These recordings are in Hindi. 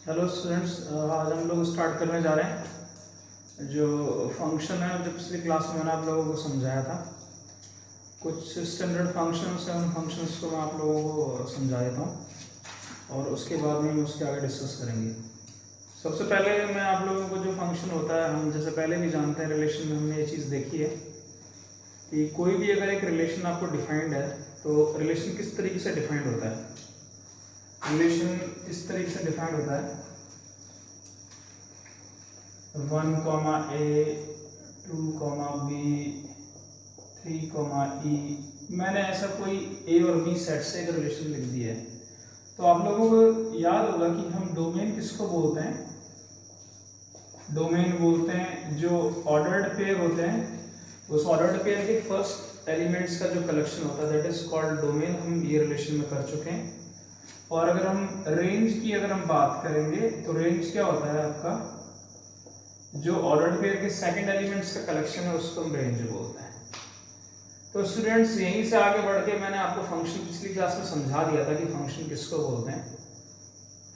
हेलो स्टूडेंट्स, आज हम लोग स्टार्ट करने जा रहे हैं जो फंक्शन है जो पिछली क्लास में मैंने आप लोगों को समझाया था। कुछ स्टैंडर्ड फंक्शंस हैं, उन फंक्शंस को मैं आप लोगों को समझा देता हूँ और उसके बाद में हम उसके आगे डिस्कस करेंगे। सबसे पहले मैं आप लोगों को जो फंक्शन होता है, हम जैसे पहले भी जानते हैं, रिलेशन में हमने ये चीज़ देखी है कि कोई भी अगर एक रिलेशन आपको डिफाइंड है तो रिलेशन किस तरीके से डिफाइंड होता है। रिलेशन इस तरीके से डिफाइंड होता है 1, A, 2, B, 3, E। मैंने ऐसा कोई A और B सेट से एक रिलेशन लिख दिया है। तो आप लोगों को याद होगा कि हम डोमेन किसको बोलते हैं। डोमेन बोलते हैं जो ऑर्डर्ड पेयर होते हैं, उस ऑर्डर्ड पेयर के फर्स्ट एलिमेंट्स का जो कलेक्शन होता है, दैट इज कॉल्ड डोमेन। हम ये रिलेशन में कर चुके हैं। और अगर हम रेंज की हम बात करेंगे तो रेंज क्या होता है आपका, जो ऑर्डर्ड पेयर के सेकंड एलिमेंट्स का कलेक्शन है उसको हम रेंज बोलते हैं। तो स्टूडेंट्स, यहीं से आगे बढ़ के मैंने आपको फंक्शन पिछली क्लास में समझा दिया था कि फंक्शन किसको बोलते हैं।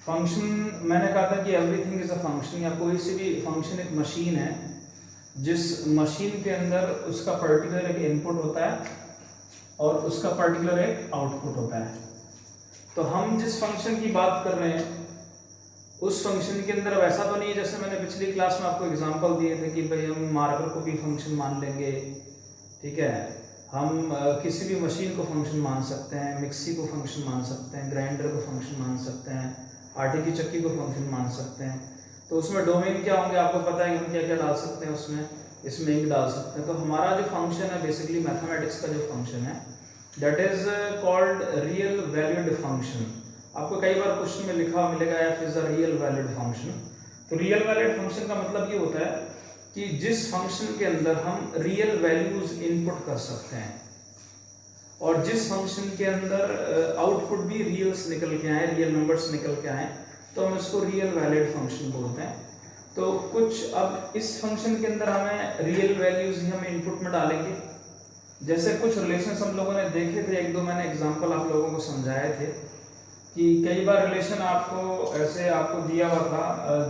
फंक्शन मैंने कहा था कि एवरीथिंग इज अ फंक्शन, या कोई सी भी फंक्शन एक मशीन है जिस मशीन के अंदर उसका पर्टिकुलर एक इनपुट होता है और उसका पर्टिकुलर एक आउटपुट होता है। तो हम जिस फंक्शन की बात कर रहे हैं उस फंक्शन के अंदर अब ऐसा तो नहीं है जैसे मैंने पिछली क्लास में आपको एग्जांपल दिए थे कि भाई हम मार्कर को भी फंक्शन मान लेंगे, ठीक है। हम किसी भी मशीन को फंक्शन मान सकते हैं, मिक्सी को फंक्शन मान सकते हैं, ग्राइंडर को फंक्शन मान सकते हैं, आटे की चक्की को फंक्शन मान सकते हैं। तो उसमें डोमेन क्या होंगे आपको पता है कि हम क्या क्या डाल सकते हैं उसमें, इसमें इंक डाल सकते हैं। तो हमारा जो फंक्शन है बेसिकली मैथमेटिक्स का जो फंक्शन है that is called real valued function. आपको कई बार क्वेश्चन में लिखा मिलेगा F is a real valid function. तो रियल वैलिड फंक्शन का मतलब ये होता है कि जिस फंक्शन के अंदर हम रियल वैल्यूज इनपुट कर सकते हैं और जिस फंक्शन के अंदर आउटपुट भी रियल्स निकल के आए, रियल नंबर्स निकल के आए, तो हम इसको रियल वैलिड फंक्शन बोलते हैं। तो कुछ अब इस फंक्शन के अंदर हमें रियल वैल्यूज ही हम इनपुट में डालेंगे। जैसे कुछ रिलेशंस हम लोगों ने देखे थे, एक दो मैंने एग्जांपल आप लोगों को समझाए थे कि कई बार रिलेशन आपको ऐसे आपको दिया हुआ था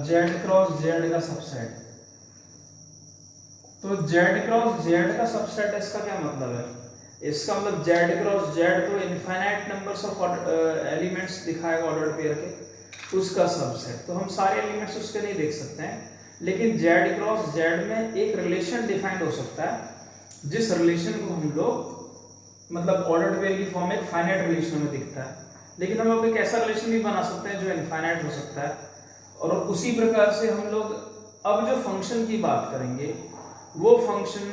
Z क्रॉस Z का सबसेट। तो Z क्रॉस Z का सबसेट, इसका क्या मतलब है? इसका मतलब Z क्रॉस Z तो इनफाइनाइट नंबर्स ऑफ एलिमेंट्स दिखाएगा ऑर्डर्ड पेयर के, उसका सबसेट। तो हम सारे एलिमेंट्स उसके नहीं देख सकते हैं, लेकिन Z क्रॉस Z में एक रिलेशन डिफाइंड हो सकता है जिस रिलेशन को हम लोग मतलब ऑर्डर्ड पेयर की फॉर्म में एक फाइनाइट रिलेशन में दिखता है। लेकिन हम लोग एक ऐसा रिलेशन भी बना सकते हैं जो इनफाइनाइट हो सकता है। और उसी प्रकार से हम लोग अब जो फंक्शन की बात करेंगे वो फंक्शन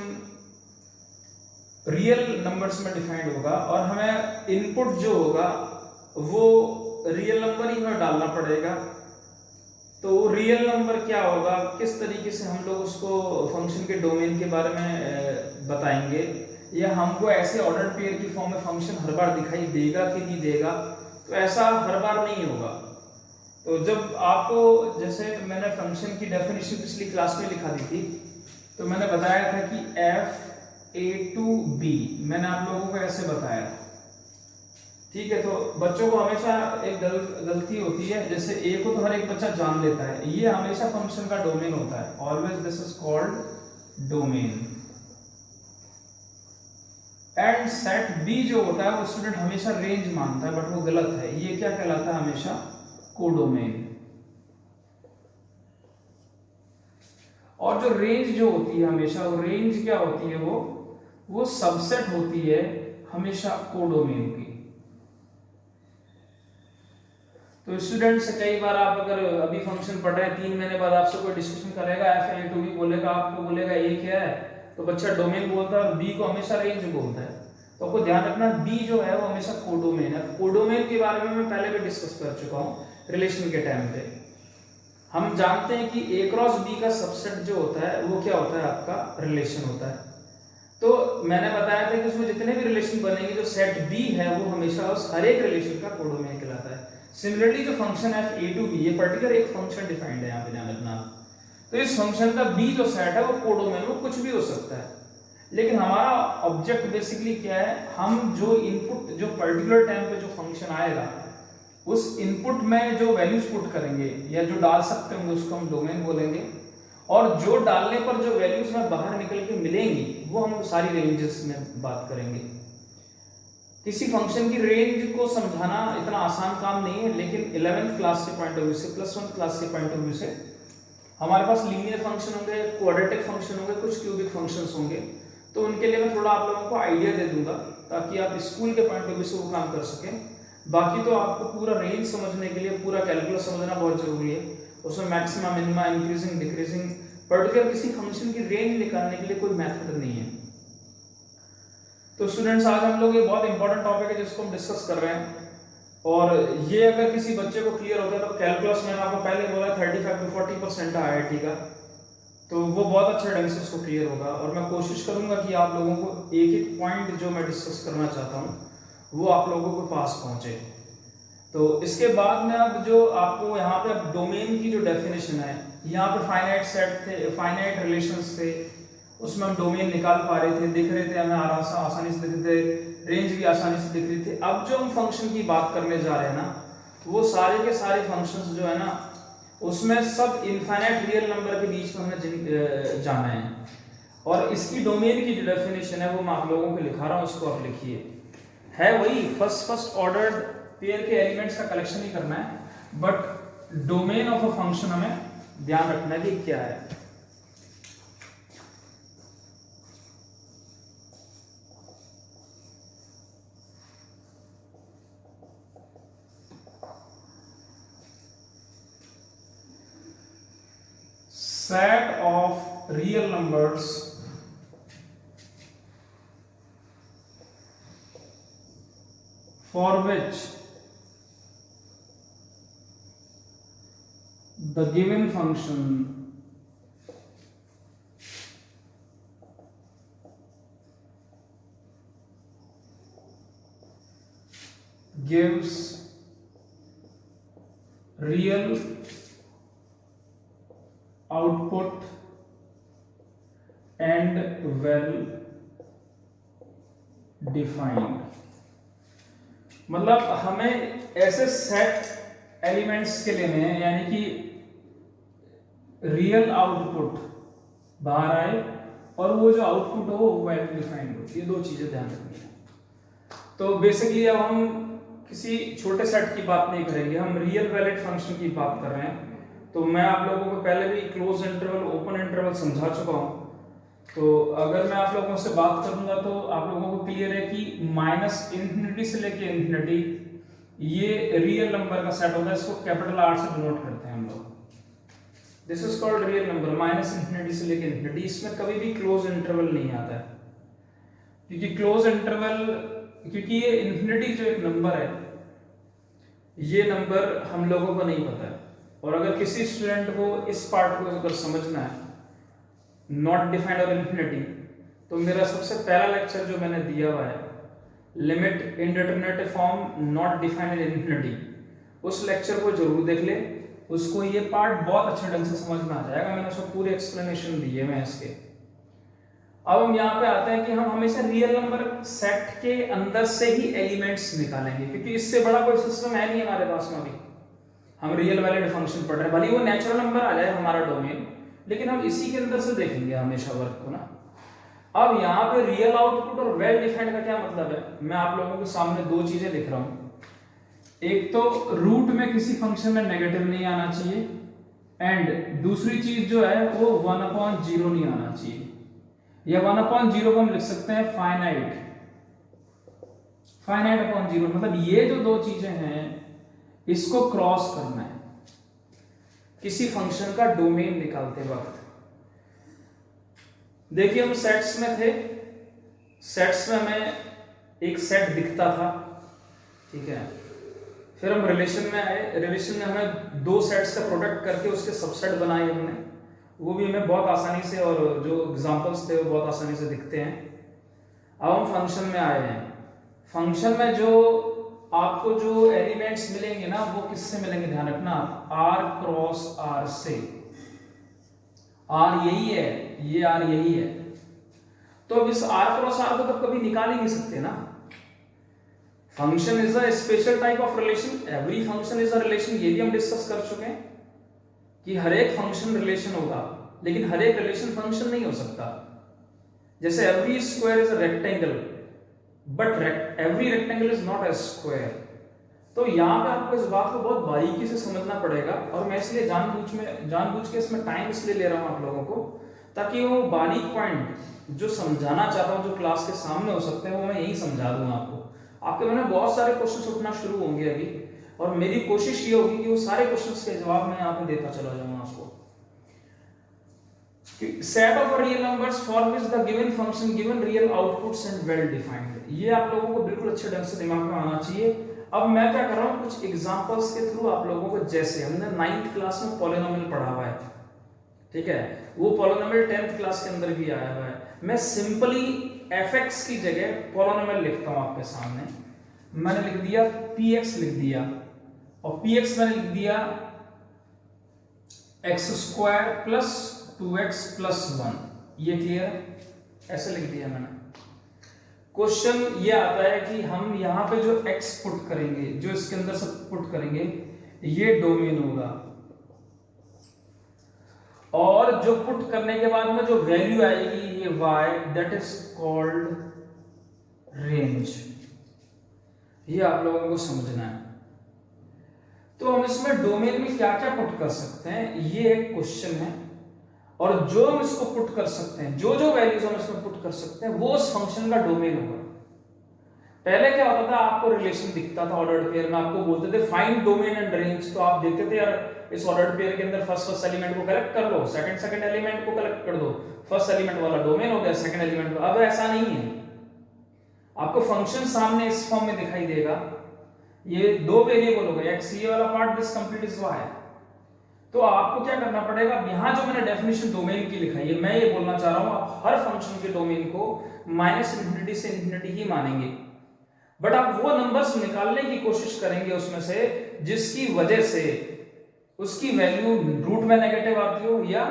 रियल नंबर्स में डिफाइंड होगा और हमें इनपुट जो होगा वो रियल नंबर ही हमें डालना पड़ेगा। तो रियल नंबर क्या होगा, किस तरीके से हम लोग उसको फंक्शन के डोमेन के बारे में बताएंगे, या हमको ऐसे ऑर्डर्ड पेयर की फॉर्म में फंक्शन हर बार दिखाई देगा कि नहीं देगा, तो ऐसा हर बार नहीं होगा। तो जब आपको, जैसे मैंने फंक्शन की डेफिनेशन पिछली क्लास में लिखा दी थी, तो मैंने बताया था कि f a to b, मैंने आप लोगों को ऐसे बताया, ठीक है। तो बच्चों को हमेशा एक गलती होती है, जैसे a को तो हर एक बच्चा जान लेता है, ये हमेशा फंक्शन का डोमेन होता है, always this is called domain. And set B जो होता है वो स्टूडेंट हमेशा रेंज मानता है, बट वो गलत है। ये क्या कहलाता है? हमेशा कोडोमेन। और जो रेंज जो होती है हमेशा, वो रेंज क्या होती है, वो सबसेट होती है हमेशा कोडोमेन की। तो स्टूडेंट्स, कई बार आप अगर अभी फंक्शन पढ़ रहे हैं, 3 महीने बाद आपसे कोई डिस्कशन करेगा, एफ ए टू बी बोलेगा, आपको बोलेगा ए क्या है, तो बच्चा डोमेन बोलता है और बी को हमेशा रेंज बोलता है। तो आपको ध्यान रखना, बी जो है वो हमेशा कोडोमेन है। कोडोमेन के बारे में मैं पहले भी डिस्कस कर चुका हूँ रिलेशन के टाइम पे। हम जानते हैं कि ए क्रॉस बी का सबसेट जो होता है वो क्या होता है, आपका रिलेशन होता है। तो मैंने बताया था कि उसमें जितने भी रिलेशन बनेंगे, जो सेट बी है वो हमेशा उस हर एक रिलेशन का कोडोमेन कहलाता है। सिमिलरली जो फंक्शन है ए टू बी, ये पर्टिकुलर एक फंक्शन डिफाइंड है, यहाँ पे ध्यान रखना। तो इस फंक्शन का बी जो सेट है वो कोडोमेन, वो कुछ भी हो सकता है। लेकिन हमारा ऑब्जेक्ट बेसिकली क्या है, हम जो इनपुट जो पर्टिकुलर टाइम पे जो फंक्शन आएगा उस इनपुट में जो वैल्यूज पुट करेंगे या जो डाल सकते होंगे उसको हम डोमेन बोलेंगे, और जो डालने पर जो वैल्यूज में बाहर निकल के मिलेंगी वो हम सारी रेंजेस में बात करेंगे। किसी फंक्शन की रेंज को समझाना इतना आसान काम नहीं है, लेकिन 11th क्लास के पॉइंट ऑफ व्यू से, +1 क्लास के पॉइंट ऑफ व्यू से हमारे पास लीनियर फंक्शन होंगे, क्वाड्रेटिक फंक्शन होंगे, कुछ क्यूबिक फंक्शंस होंगे, तो उनके लिए मैं थोड़ा आप लोगों को आइडिया दे दूंगा ताकि आप स्कूल के पॉइंट ऑफ व्यू से वो काम कर सकें। बाकी तो आपको पूरा रेंज समझने के लिए पूरा कैलकुलस समझना बहुत जरूरी है। उसमें maxima, minima, increasing, decreasing, particular किसी फंक्शन की रेंज निकालने के लिए कोई मेथड नहीं है। तो स्टूडेंट्स, आज हम लोग ये बहुत इंपॉर्टेंट टॉपिक है जिसको हम डिस्कस कर रहे हैं, और ये अगर किसी बच्चे को क्लियर होता है तो कैलकुलस मैंने आपको पहले बोला 35 to 40% IIT का, तो वो बहुत अच्छे ढंग से उसको क्लियर होगा। और मैं कोशिश करूंगा कि आप लोगों को एक एक पॉइंट जो मैं डिस्कस करना चाहता हूँ वो आप लोगों को पास पहुंचे। तो इसके बाद में अब जो आपको यहाँ पे डोमेन की जो डेफिनेशन है, यहाँ पे फाइनाइट सेट थे, फाइनाइट रिलेशंस थे, उसमें हम डोमेन निकाल पा रहे थे, दिख रहे थे, हमें आसानी से दिख रहे थे, रेंज भी आसानी से दिख रही थी। अब जो हम फंक्शन की बात करने जा रहे हैं ना, वो सारे के सारे फंक्शंस जो है ना, उसमें सब इनफाइनाइट रियल नंबर के बीच में हमें जाना है। और इसकी डोमेन की जो डेफिनेशन है वो मैं आप लोगों को लिखा रहा हूँ, उसको आप लिखिए। है वही फर्स्ट ऑर्डर पेयर के एलिमेंट्स का कलेक्शन ही करना है, but domain of a function हमें ध्यान रखना है कि क्या है। Set of real numbers for which the given function gives real output and well defined। मतलब हमें ऐसे सेट एलिमेंट्स के लेने हैं, यानी कि रियल आउटपुट बाहर आए और वो जो आउटपुट हो वो वेल डिफाइंड हो। ये दो चीजें ध्यान रखनी है। तो बेसिकली अब हम किसी छोटे सेट की बात नहीं करेंगे, हम रियल वैलिड फंक्शन की बात कर रहे हैं। तो मैं आप लोगों को पहले भी क्लोज इंटरवल, ओपन इंटरवल समझा चुका हूं, तो अगर मैं आप लोगों से बात करूंगा तो आप लोगों को क्लियर है कि -∞ से लेके इंफिनिटी ये रियल नंबर का सेट होता है। इसको कैपिटल R से डिनोट करते हैं हम लोग। This is called real number. -∞ से लेके इंफिनिटी, इसमें कभी भी क्लोज इंटरवल नहीं आता है, क्योंकि क्लोज इंटरवल, क्योंकि ये इंफिनिटी जो एक नंबर है, ये नंबर हम लोगों को नहीं पता है। और अगर किसी स्टूडेंट को इस पार्ट को अगर समझना है, नॉट डिफाइंड और इंफिनिटी, तो मेरा सबसे पहला लेक्चर जो मैंने दिया हुआ है, limit indeterminate form not defined in infinity, उस लेक्चर को जरूर देख ले। उसको ये पार्ट बहुत अच्छे ढंग से समझ में आ जाएगा। मैंने उसको पूरी एक्सप्लेनेशन दी है मैं इसके। अब हम यहाँ पे आते हैं कि हम हमेशा रियल नंबर सेट के अंदर से ही एलिमेंट्स निकालेंगे, क्योंकि इससे बड़ा कोई सिस्टम है नहीं हमारे पास में। अभी हम रियल वैलिड फंक्शन पढ़ रहे हैं, भले वो नेचुरल नंबर आ जाए हमारा डोमेन, लेकिन हम इसी के अंदर से देखेंगे हमेशा वर्क को ना। अब यहाँ पे रियल आउटपुट और वेल डिफाइंड का क्या मतलब है, मैं आप लोगों के सामने दो चीजें लिख रहा हूं। एक तो रूट में किसी फंक्शन में नेगेटिव नहीं आना चाहिए, एंड दूसरी चीज जो है वो 1/0 नहीं आना चाहिए, या 1/0 को हम लिख सकते हैं फाइनाइट अपॉन 0। मतलब ये जो दो चीजें हैं, इसको क्रॉस करना है किसी फंक्शन का डोमेन निकालते वक्त। देखिए हम सेट्स में थे, सेट्स में हमें एक सेट दिखता था, ठीक है। फिर हम रिलेशन में आए, रिलेशन में हमें दो सेट्स का प्रोडक्ट करके उसके सबसेट बनाए हमने, वो भी हमें बहुत आसानी से, और जो एग्जांपल्स थे वो बहुत आसानी से दिखते हैं। अब हम फंक्शन में आए हैं। फंक्शन में जो आपको जो एलिमेंट्स मिलेंगे ना, वो किससे मिलेंगे, ध्यान रखना, R क्रॉस R से। R यही है, ये R यही है, तो अब इस R क्रॉस R को तो कभी निकाल ही नहीं सकते ना। Function is a special type of relation, every function is a relation, ये भी हम डिस्कस कर चुके हैं कि हर एक फंक्शन रिलेशन होगा, लेकिन हर एक रिलेशन फंक्शन नहीं हो सकता। जैसे every square is a rectangle but every rectangle is not a square. तो यहाँ पे आपको इस बात को बहुत बारीकी से समझना पड़ेगा, और मैं इसलिए जानबूझ के इसमें टाइम इसलिए ले रहा हूँ आप लोगों को, ताकि वो बारीक पॉइंट जो समझाना चाहता हूँ, जो क्लास के सामने हो सकते हैं, वो मैं यही समझा दूँ आपको। आपके मन में बहुत सारे क्वेश्चन उठना शुरू होंगे अभी, और मेरी कोशिश ये होगी कि वो सारे क्वेश्चंस के जवाब मैं यहाँ पे देता चला जाऊंगा आपको। Set of real numbers for which the given function given real outputs and well defined, ये आप लोगों को बिल्कुल अच्छे ढंग से दिमाग में आना चाहिए। अब मैं क्या कर रहा हूँ, कुछ एग्जांपल्स के थ्रू आप लोगों को, जैसे हमने 9th क्लास में पॉलिनोमियल पढ़ा हुआ है, ठीक है, वो पॉलिनोमियल 10th क्लास के अंदर भी आया हुआ है। मैं सिंपली fx की जगह पॉलिनोमियल लिखता हूं आपके सामने। मैंने लिख दिया px लिख दिया, और px मैंने लिख दिया x² प्लस 2x प्लस 1, ये क्लियर है? ऐसे लिख दिया मैंने। क्वेश्चन ये आता है कि हम यहाँ पे जो x पुट करेंगे, जो इसके अंदर सब पुट करेंगे, ये डोमेन होगा, और जो पुट करने के बाद में जो वैल्यू आएगी ये y, that is called range. ये आप लोगों को समझना है। तो हम इसमें डोमेन में क्या क्या पुट कर सकते हैं, ये एक क्वेश्चन है, और जो हम इसको पुट कर सकते हैं, जो जो वैल्यूज हम इसमें पुट कर सकते हैं, वो उस फंक्शन का डोमेन होगा। पहले क्या होता था, आपको रिलेशन दिखता था ऑर्डर्ड पेयर में, आपको बोलते थे फाइंड डोमेन एंड रेंज, तो आप देखते थे यार इस ऑर्डर्ड पेयर के अंदर फर्स्ट एलिमेंट को कलेक्ट कर लो, सेकंड एलिमेंट को कलेक्ट कर दो, फर्स्ट एलिमेंट वाला डोमेन हो गया, सेकंड एलिमेंट। अब ऐसा नहीं है, आपको फंक्शन सामने इस फॉर्म में दिखाई देगा, ये दो वेरिएबल हो गए, x ये वाला part, this complete is y। तो आपको क्या करना पड़ेगा, यहां जो मैंने डेफिनेशन डोमेन की लिखाई है, मैं ये बोलना चाह रहा हूं आप हर फंक्शन के डोमेन को -∞ से ∞ ही मानेंगे, बट आप वो नंबर्स निकालने की कोशिश करेंगे उसमें से जिसकी वजह से उसकी वैल्यू रूट में नेगेटिव आती हो या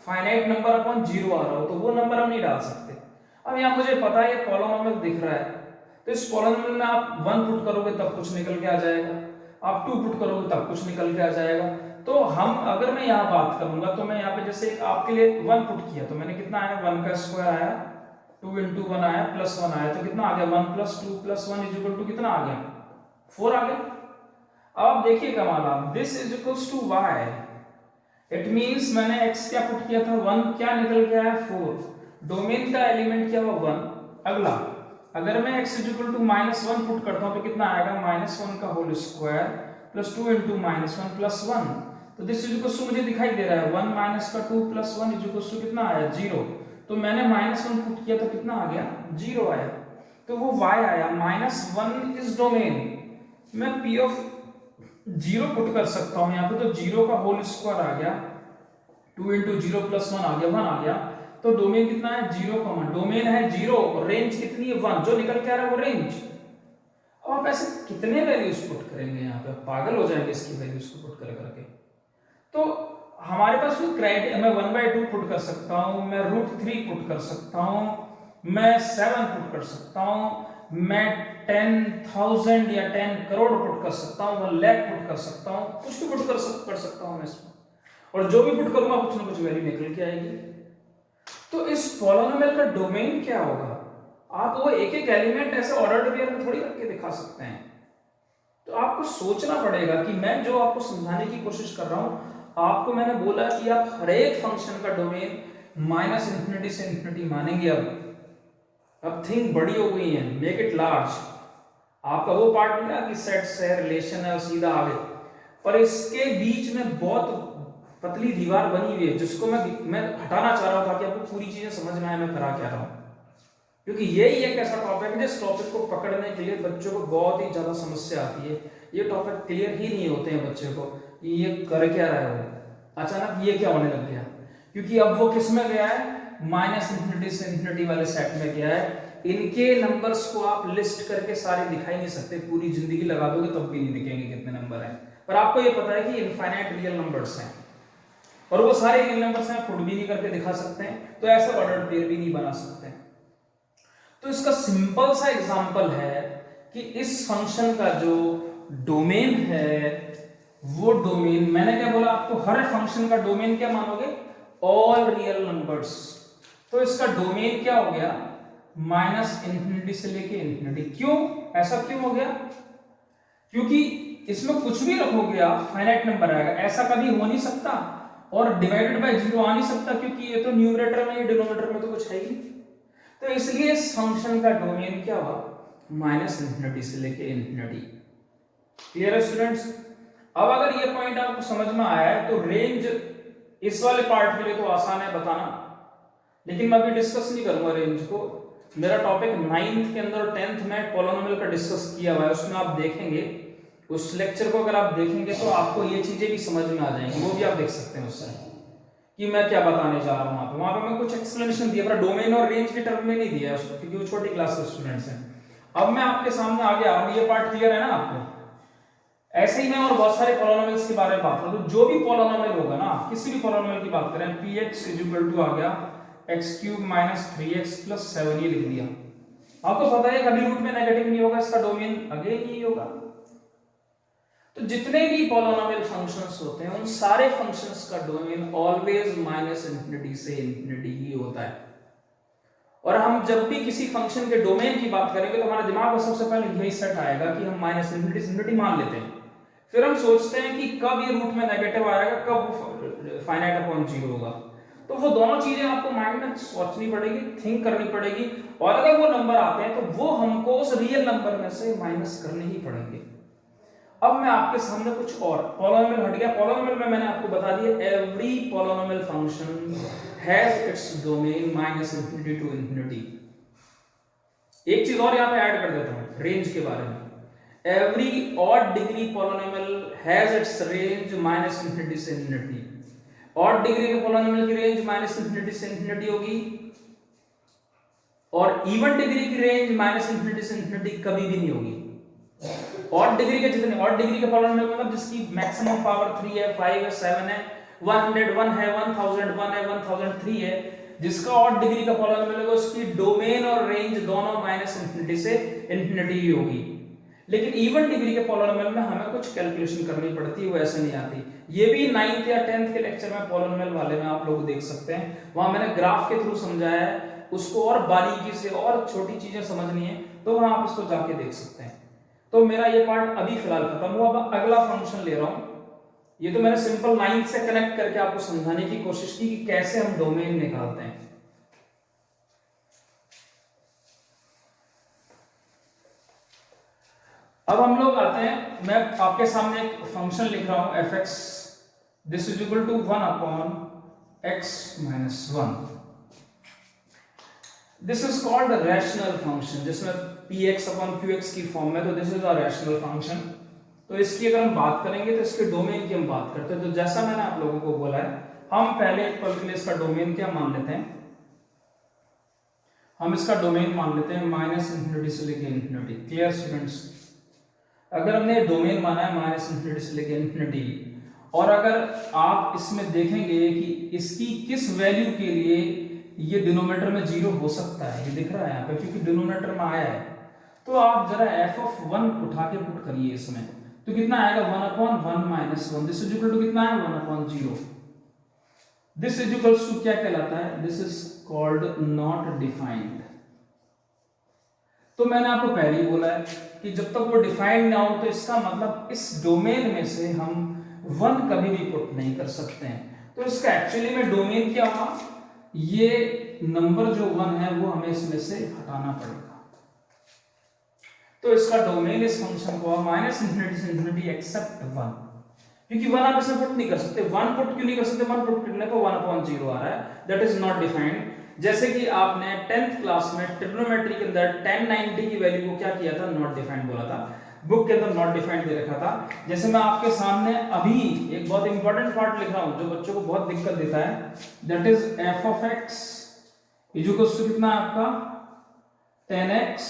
फाइनाइट नंबर अपॉन 0 आ रहा हो, तो वो नंबर हम नहीं डाल सकते। अब यहाँ मुझे पता है ये पॉलिनोमियल दिख रहा है, तो इस पॉलिनोमियल में आप 1 पुट करोगे तब कुछ निकल के आ जाएगा, आप 2 पुट करोगे तब कुछ निकल के आ जाएगा। तो हम, अगर मैं यहाँ बात करूंगा, तो मैं यहाँ पे जैसे आपके लिए 1 पुट किया, तो मैंने कितना आया, 1 का स्क्वायर आया, 2 × 1 आया, प्लस 1 आया, तो कितना आ गया, 1 + 2 + 1 = कितना आ गया, 4 आ गया। अब देखिए कमाल, आप दिस = y, इट मींस मैंने x क्या पुट किया था, 1, क्या निकल के आया, 4, डोमेन का एलिमेंट क्या हुआ, 1। अगला, अगर मैं x -1 पुट करता हूं तो कितना आएगा, -1 का होल स्क्वायर प्लस 2 × -1 + 1, तो दिस मुझे दिखाई दे रहा है 1 - का 2 + 1 कितना आया, 0। तो मैंने -1 पुट किया तो कितना आ गया, 0 आया, तो वो y आया। -1 इज डोमेन, मैं p ऑफ 0 पुट कर सकता हूं यहाँ पे, तो 0 का होल स्क्वायर आ गया, 2 × 0 + 1 आ गया, 1 आ गया, तो डोमेन कितना है, 0, डोमेन है 0, और रेंज कितनी है, 1, जो निकल के आ रहा है वो रेंज। अब आप ऐसे कितने वैल्यूज पुट करेंगे, यहाँ पे पागल हो जाएंगे इसकी वैल्यूज को पुट कर करके। तो हमारे पास कोई क्राइटेरिया, मैं 1/2 पुट कर सकता हूं, मैं √3 पुट कर सकता हूं, मैं 7 पुट कर सकता हूं, मैं 10,000 या 10 करोड़ पुट कर सकता हूं, 1 लाख पुट कर सकता हूं, कुछ भी पुट कर सकता हूं मैं इसमें, और जो भी पुट करूंगा कुछ ना कुछ वैल्यू निकल के आएगी। तो इस पॉलिनोमियल का डोमेन क्या होगा, आप वो एक एक एलिमेंट ऐसे ऑर्डर्ड पेयर में थोड़ी करके दिखा सकते हैं। तो आपको सोचना पड़ेगा कि मैं जो आपको समझाने की कोशिश कर रहा हूं, आपको मैंने बोला कि आप हर एक फंक्शन का डोमेन -∞ से ∞ मानेंगे। अब थिंग बड़ी हो गई है, मेक इट लार्ज। आपका वो पार्ट मिला कि सेट्स है, रिलेशन है, और सीधा आगे, पर इसके बीच में बहुत पतली दीवार बनी हुई है, जिसको मैं हटाना चाह रहा था कि आपको पूरी चीजें समझ में आए मैं करा क्या रहा हूं, क्योंकि यही एक ऐसा टॉपिक है जिस टॉपिक को पकड़ने के लिए बच्चों को बहुत ही ज्यादा समस्या आती है। ये टॉपिक क्लियर ही नहीं होते हैं बच्चों को कि ये कर क्या रहे हो, अचानक ये क्या होने लग गया, क्योंकि अब वो किस में गया है, -∞ से ∞ वाले सेट में गया है। इनके नंबर्स को आप लिस्ट करके सारे दिखाई नहीं सकते, पूरी जिंदगी लगा दोगे तब भी नहीं दिखेंगे कितने नंबर हैं, पर आपको ये पता है कि इनफाइनाइट रियल नंबर्स हैं, और वो सारे रियल नंबर्स हैं, पुट भी नहीं करके दिखा सकते हैं, तो ऐसा ऑर्डर्ड पेयर भी नहीं बना सकते। तो इसका सिंपल सा एग्जांपल है कि इस फंक्शन का जो डोमेन है वो डोमेन, मैंने क्या बोला आपको, हर फंक्शन का डोमेन क्या मानोगे, ऑल रियल नंबर्स। तो इसका डोमेन क्या हो गया, माइनस इंफिनिटी से लेके इंफिनिटी। क्यों, ऐसा क्यों हो गया, क्योंकि इसमें कुछ भी रखोगे आप फाइनाइट नंबर आएगा, ऐसा कभी हो नहीं सकता, और डिवाइडेड बाय जीरो आ नहीं सकता, क्योंकि ये तो न्यूमरेटर में, डिनोमिनेटर में तो कुछ है ही। तो इसलिए इस फंक्शन का डोमेन क्या हुआ, माइनस इंफिनिटी से लेके इंफिनिटी। क्लियर है स्टूडेंट्स। अब अगर ये पॉइंट आपको समझ में आया है तो रेंज इस वाले पार्ट के लिए तो आसान है बताना, लेकिन मैं अभी डिस्कस नहीं करूंगा रेंज को। मेरा टॉपिक 9th के अंदर और 10th में पॉलिनोमियल का डिस्कस किया हुआ है, उसमें आप देखेंगे, उस लेक्चर को अगर आप देखेंगे तो आपको ये चीजें भी समझ में आ जाएंगी, वो भी आप देख सकते हैं उससे कि मैं क्या बताने जा रहा हूँ। वहां पे मैं कुछ एक्सप्लेनेशन दिया, पर डोमेन और रेंज के टर्म में नहीं दिया है उसको, क्योंकि वो छोटी क्लास के स्टूडेंट्स हैं। अब मैं आपके सामने आ गया, अब ये पार्ट क्लियर है ना आपको। ऐसे ही मैं और बहुत सारे पॉलिनोमियल्स के बारे में बात करूं, तो जो भी पॉलिनोमियल होगा ना, किसी भी पॉलिनोमियल की बात करें, px = आ गया x³ - 3x + 7, ये लिख दिया। आपको पता है कभी रूट में नेगेटिव नहीं होगा, इसका डोमेन अगेन यही होगा। तो जितने भी पॉलिनोमियल फंक्शंस होते हैं, उन सारे फंक्शंस का डोमेन ऑलवेज माइनस इंफिनिटी से इंफिनिटी ही होता है। और हम जब भी किसी फंक्शन के डोमेन की बात करेंगे तो हमारे दिमाग में सबसे पहले यही सेट आएगा कि हम माइनस इंफिनिटी से इंफिनिटी मान लेते हैं। फिर हम सोचते हैं कि कब ये रूट में नेगेटिव आएगा, कब फाइनाइट अपॉन जीरो होगा। तो वो दोनों चीजें आपको माइंड में सोचनी पड़ेगी, थिंक करनी पड़ेगी, और अगर वो नंबर आते हैं तो वो हमको उस रियल नंबर में से माइनस करने ही पड़ेंगे। अब मैं आपके सामने कुछ और पॉलिनोमियल हट गया। पॉलिनोमियल में मैंने आपको बता दिया, every polynomial function has its domain minus infinity to infinity. एक चीज और यहां पे ऐड कर देता हूं रेंज के बारे में। Every odd degree polynomial has its range minus infinity से इंफिनिटी। ऑड डिग्री के पॉलिनोमियल की रेंज माइनस इंफिनिटी से इंफिनिटी होगी, और इवन डिग्री की रेंज माइनस इंफिनिटी से इंफिनिटी कभी भी नहीं होगी। ऑड डिग्री के जितने, ऑड डिग्री के पॉलिनोमियल मतलब जिसकी मैक्सिमम पावर 3 है, 5 है, 7 है, 101 है, 1001 है, 1003 है, जिसका ऑड डिग्री का पॉलिनोमियल है उसकी डोमेन और रेंज दोनों माइनस इंफिनिटी से इंफिनिटी ही होगी। लेकिन इवन डिग्री के पॉलिनोमियल में हमें कुछ कैलकुलेशन करनी पड़ती है, वो ऐसे नहीं आती। ये भी 9th या 10th के लेक्चर में पॉलिनोमियल वाले में आप लोग देख सकते हैं, वहां मैंने ग्राफ के थ्रू समझाया है। उसको और बारीकी से और छोटी चीजें समझनी है तो वहां आप इसको जाके देख सकते हैं। तो मेरा ये पार्ट अभी फिलहाल खत्म हुआ, अब अगला फंक्शन ले रहा हूं। ये तो मैंने सिंपल 9th से कनेक्ट करके आपको समझाने की कोशिश की कि कैसे हम डोमेन निकालते हैं। अब हम लोग आते हैं, मैं आपके सामने एक फंक्शन लिख रहा हूं fx, this is equal to 1/x - 1। This is called rational function, जिसमें px/qx की फॉर्म में, तो this is a rational function. तो इसकी अगर हम बात करेंगे तो इसके डोमेन की हम बात करते हैं। तो जैसा मैंने आप लोगों को बोला है, हम पहले एक पल के लिए इसका डोमेन क्या मान लेते हैं, हम इसका डोमेन मान लेते हैं माइनस इंफिनिटी से लेके इंफिनिटी। Clear students. अगर हमने डोमेन माना है माइनस इंफिनिटी से लेके इंफिनिटी, और अगर आप इसमें देखेंगे कि इसकी किस वैल्यू के लिए ये डिनोमिनेटर में जीरो हो सकता है, ये दिख रहा है यहाँ पे क्योंकि डिनोमिनेटर में आया है, तो आप जरा f(1) उठा के पुट करिए इसमें, तो कितना आएगा 1/1 - 1। दिस इज इक्वल टू कितना है 1/0। दिस इज इक्वल टू क्या कहलाता है, this is called not defined. तो मैंने आपको पहले ही बोला है कि जब तक वो डिफाइंड ना हो तो इसका मतलब इस डोमेन में से हम 1 कभी भी पुट नहीं कर सकते हैं। तो इसका एक्चुअली में डोमेन क्या हुआ, ये नंबर जो 1 है वो हमें इसमें से हटाना पड़ेगा। तो इसका डोमेन इस फंक्शन को माइनस इंफिनिटी से इंफिनिटी एक्सेप्ट 1, क्योंकि 1 आप इसमें पुट नहीं कर सकते। 1 पुट क्यों नहीं कर सकते, 1 पुट करने को 1/0 आ रहा है, दैट इज नॉट डिफाइंड। जैसे कि आपने 10th क्लास में ट्रिग्नोमेट्री के अंदर tan 90 की वैल्यू को क्या किया था, नॉट डिफाइंड बोला था, बुक के अंदर नॉट डिफाइंड दे रखा था। जैसे मैं आपके सामने अभी एक बहुत इंपॉर्टेंट पार्ट लिख रहा हूं जो बच्चों को बहुत दिक्कत देता है, that is f(x) equals to कितना आपका 10x।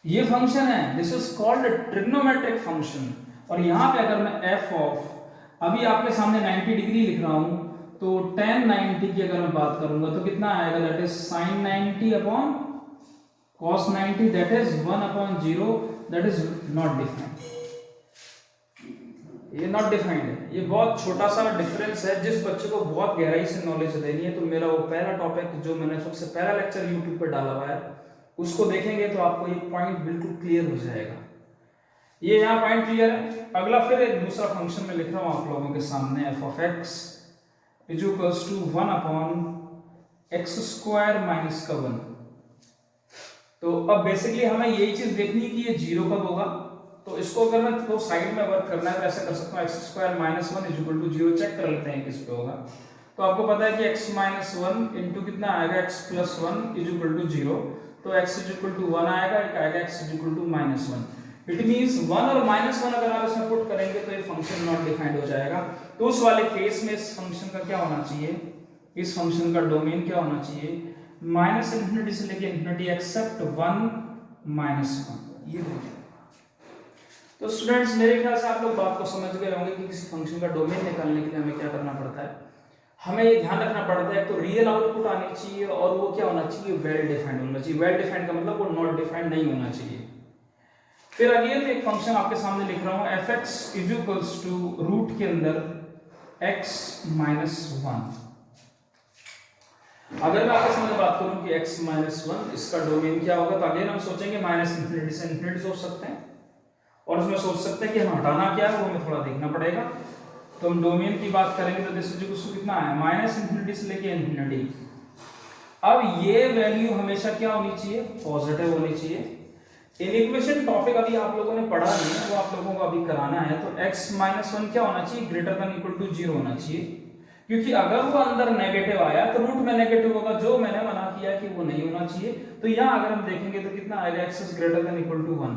ये फंक्शन है, this is called trigonometric function. और यहां पे अगर मैं f ऑफ अभी आपके सामने 90 डिग्री लिख रहा हूं, तो tan 90 की अगर मैं बात करूंगा तो कितना आएगा, that is sin 90/cos cos 90 that is 1/0 that is not defined, ये नॉट डिफाइंड है। ये बहुत छोटा सा डिफरेंस है। जिस बच्चे को बहुत गहराई से नॉलेज देनी है तो मेरा वो पहला टॉपिक जो मैंने सबसे पहला लेक्चर यूट्यूब पर डाला हुआ है उसको देखेंगे तो आपको ये पॉइंट बिल्कुल क्लियर हो जाएगा। ये यहाँ पॉइंट क्लियर है। अगला फिर एक दूसरा फंक्शन में लिख रहा हूँ आप लोगों के सामने, f of x is equals to 1/x² - 1। तो अब बेसिकली हमें यही चीज देखनी है कि ये 0 कब होगा। तो इसको अगर मैं तो साइड में वर्क करना है तो ऐसे कर सकता हूँ, x² - 1 = 0। चेक कर लेते हैं किस पे होगा। तो आपको पता है कि x - 1 इंटू कितना आएगा, x + 1 = 0। तो x = 1 आएगा, एक आएगा x = -1। इट मींस 1 और -1 अगर आप इसमें पुट करेंगे तो ये फंक्शन नॉट डिफाइंड हो जाएगा। तो उस वाले केस में इस फंक्शन का क्या होना चाहिए, इस फंक्शन का डोमेन क्या होना चाहिए, -∞ से लेके ∞ एक्सेप्ट 1 - 1। ये देखिए। तो स्टूडेंट्स मेरे ख्याल से आप लोग बात को समझ गए होंगे कि किसी फंक्शन का डोमेन निकालने के लिए हमें क्या करना पड़ता है। हमें ये ध्यान रखना पड़ता है तो रियल आउटपुट आनी चाहिए और वो क्या होना चाहिए, वेल डिफाइंड होना चाहिए। वेल डिफाइंड का मतलब वो नॉट डिफाइंड नहीं होना चाहिए। फिर अगेन एक फंक्शन आपके सामने लिख रहा हूं, fx = रूट के अंदर x - 1। अगर मैं आपके सामने बात करूं कि x - 1 इसका डोमेन क्या होगा तो अगेन हम सोचेंगे -∞ से ∞ सोच सकते हैं और उसमें सोच सकते हैं कि हम हटाना क्या है वो हमें थोड़ा देखना पड़ेगा। तो हम डोमेन की बात करेंगे तो दिस इज कितना है, -∞ से लेके ∞। अब ये वैल्यू हमेशा क्या होनी चाहिए, पॉजिटिव होनी चाहिए। इक्वेशन टॉपिक अभी आप लोगों ने पढ़ा नहीं है, वो आप लोगों को अभी कराना है। तो x - 1 क्या होना चाहिए, > 0 होना चाहिए। क्योंकि अगर वो अंदर नेगेटिव आया तो रूट में नेगेटिव होगा, जो मैंने मना किया कि वो नहीं होना चाहिए। तो यहाँ अगर हम देखेंगे तो कितना आएगा, x > 1,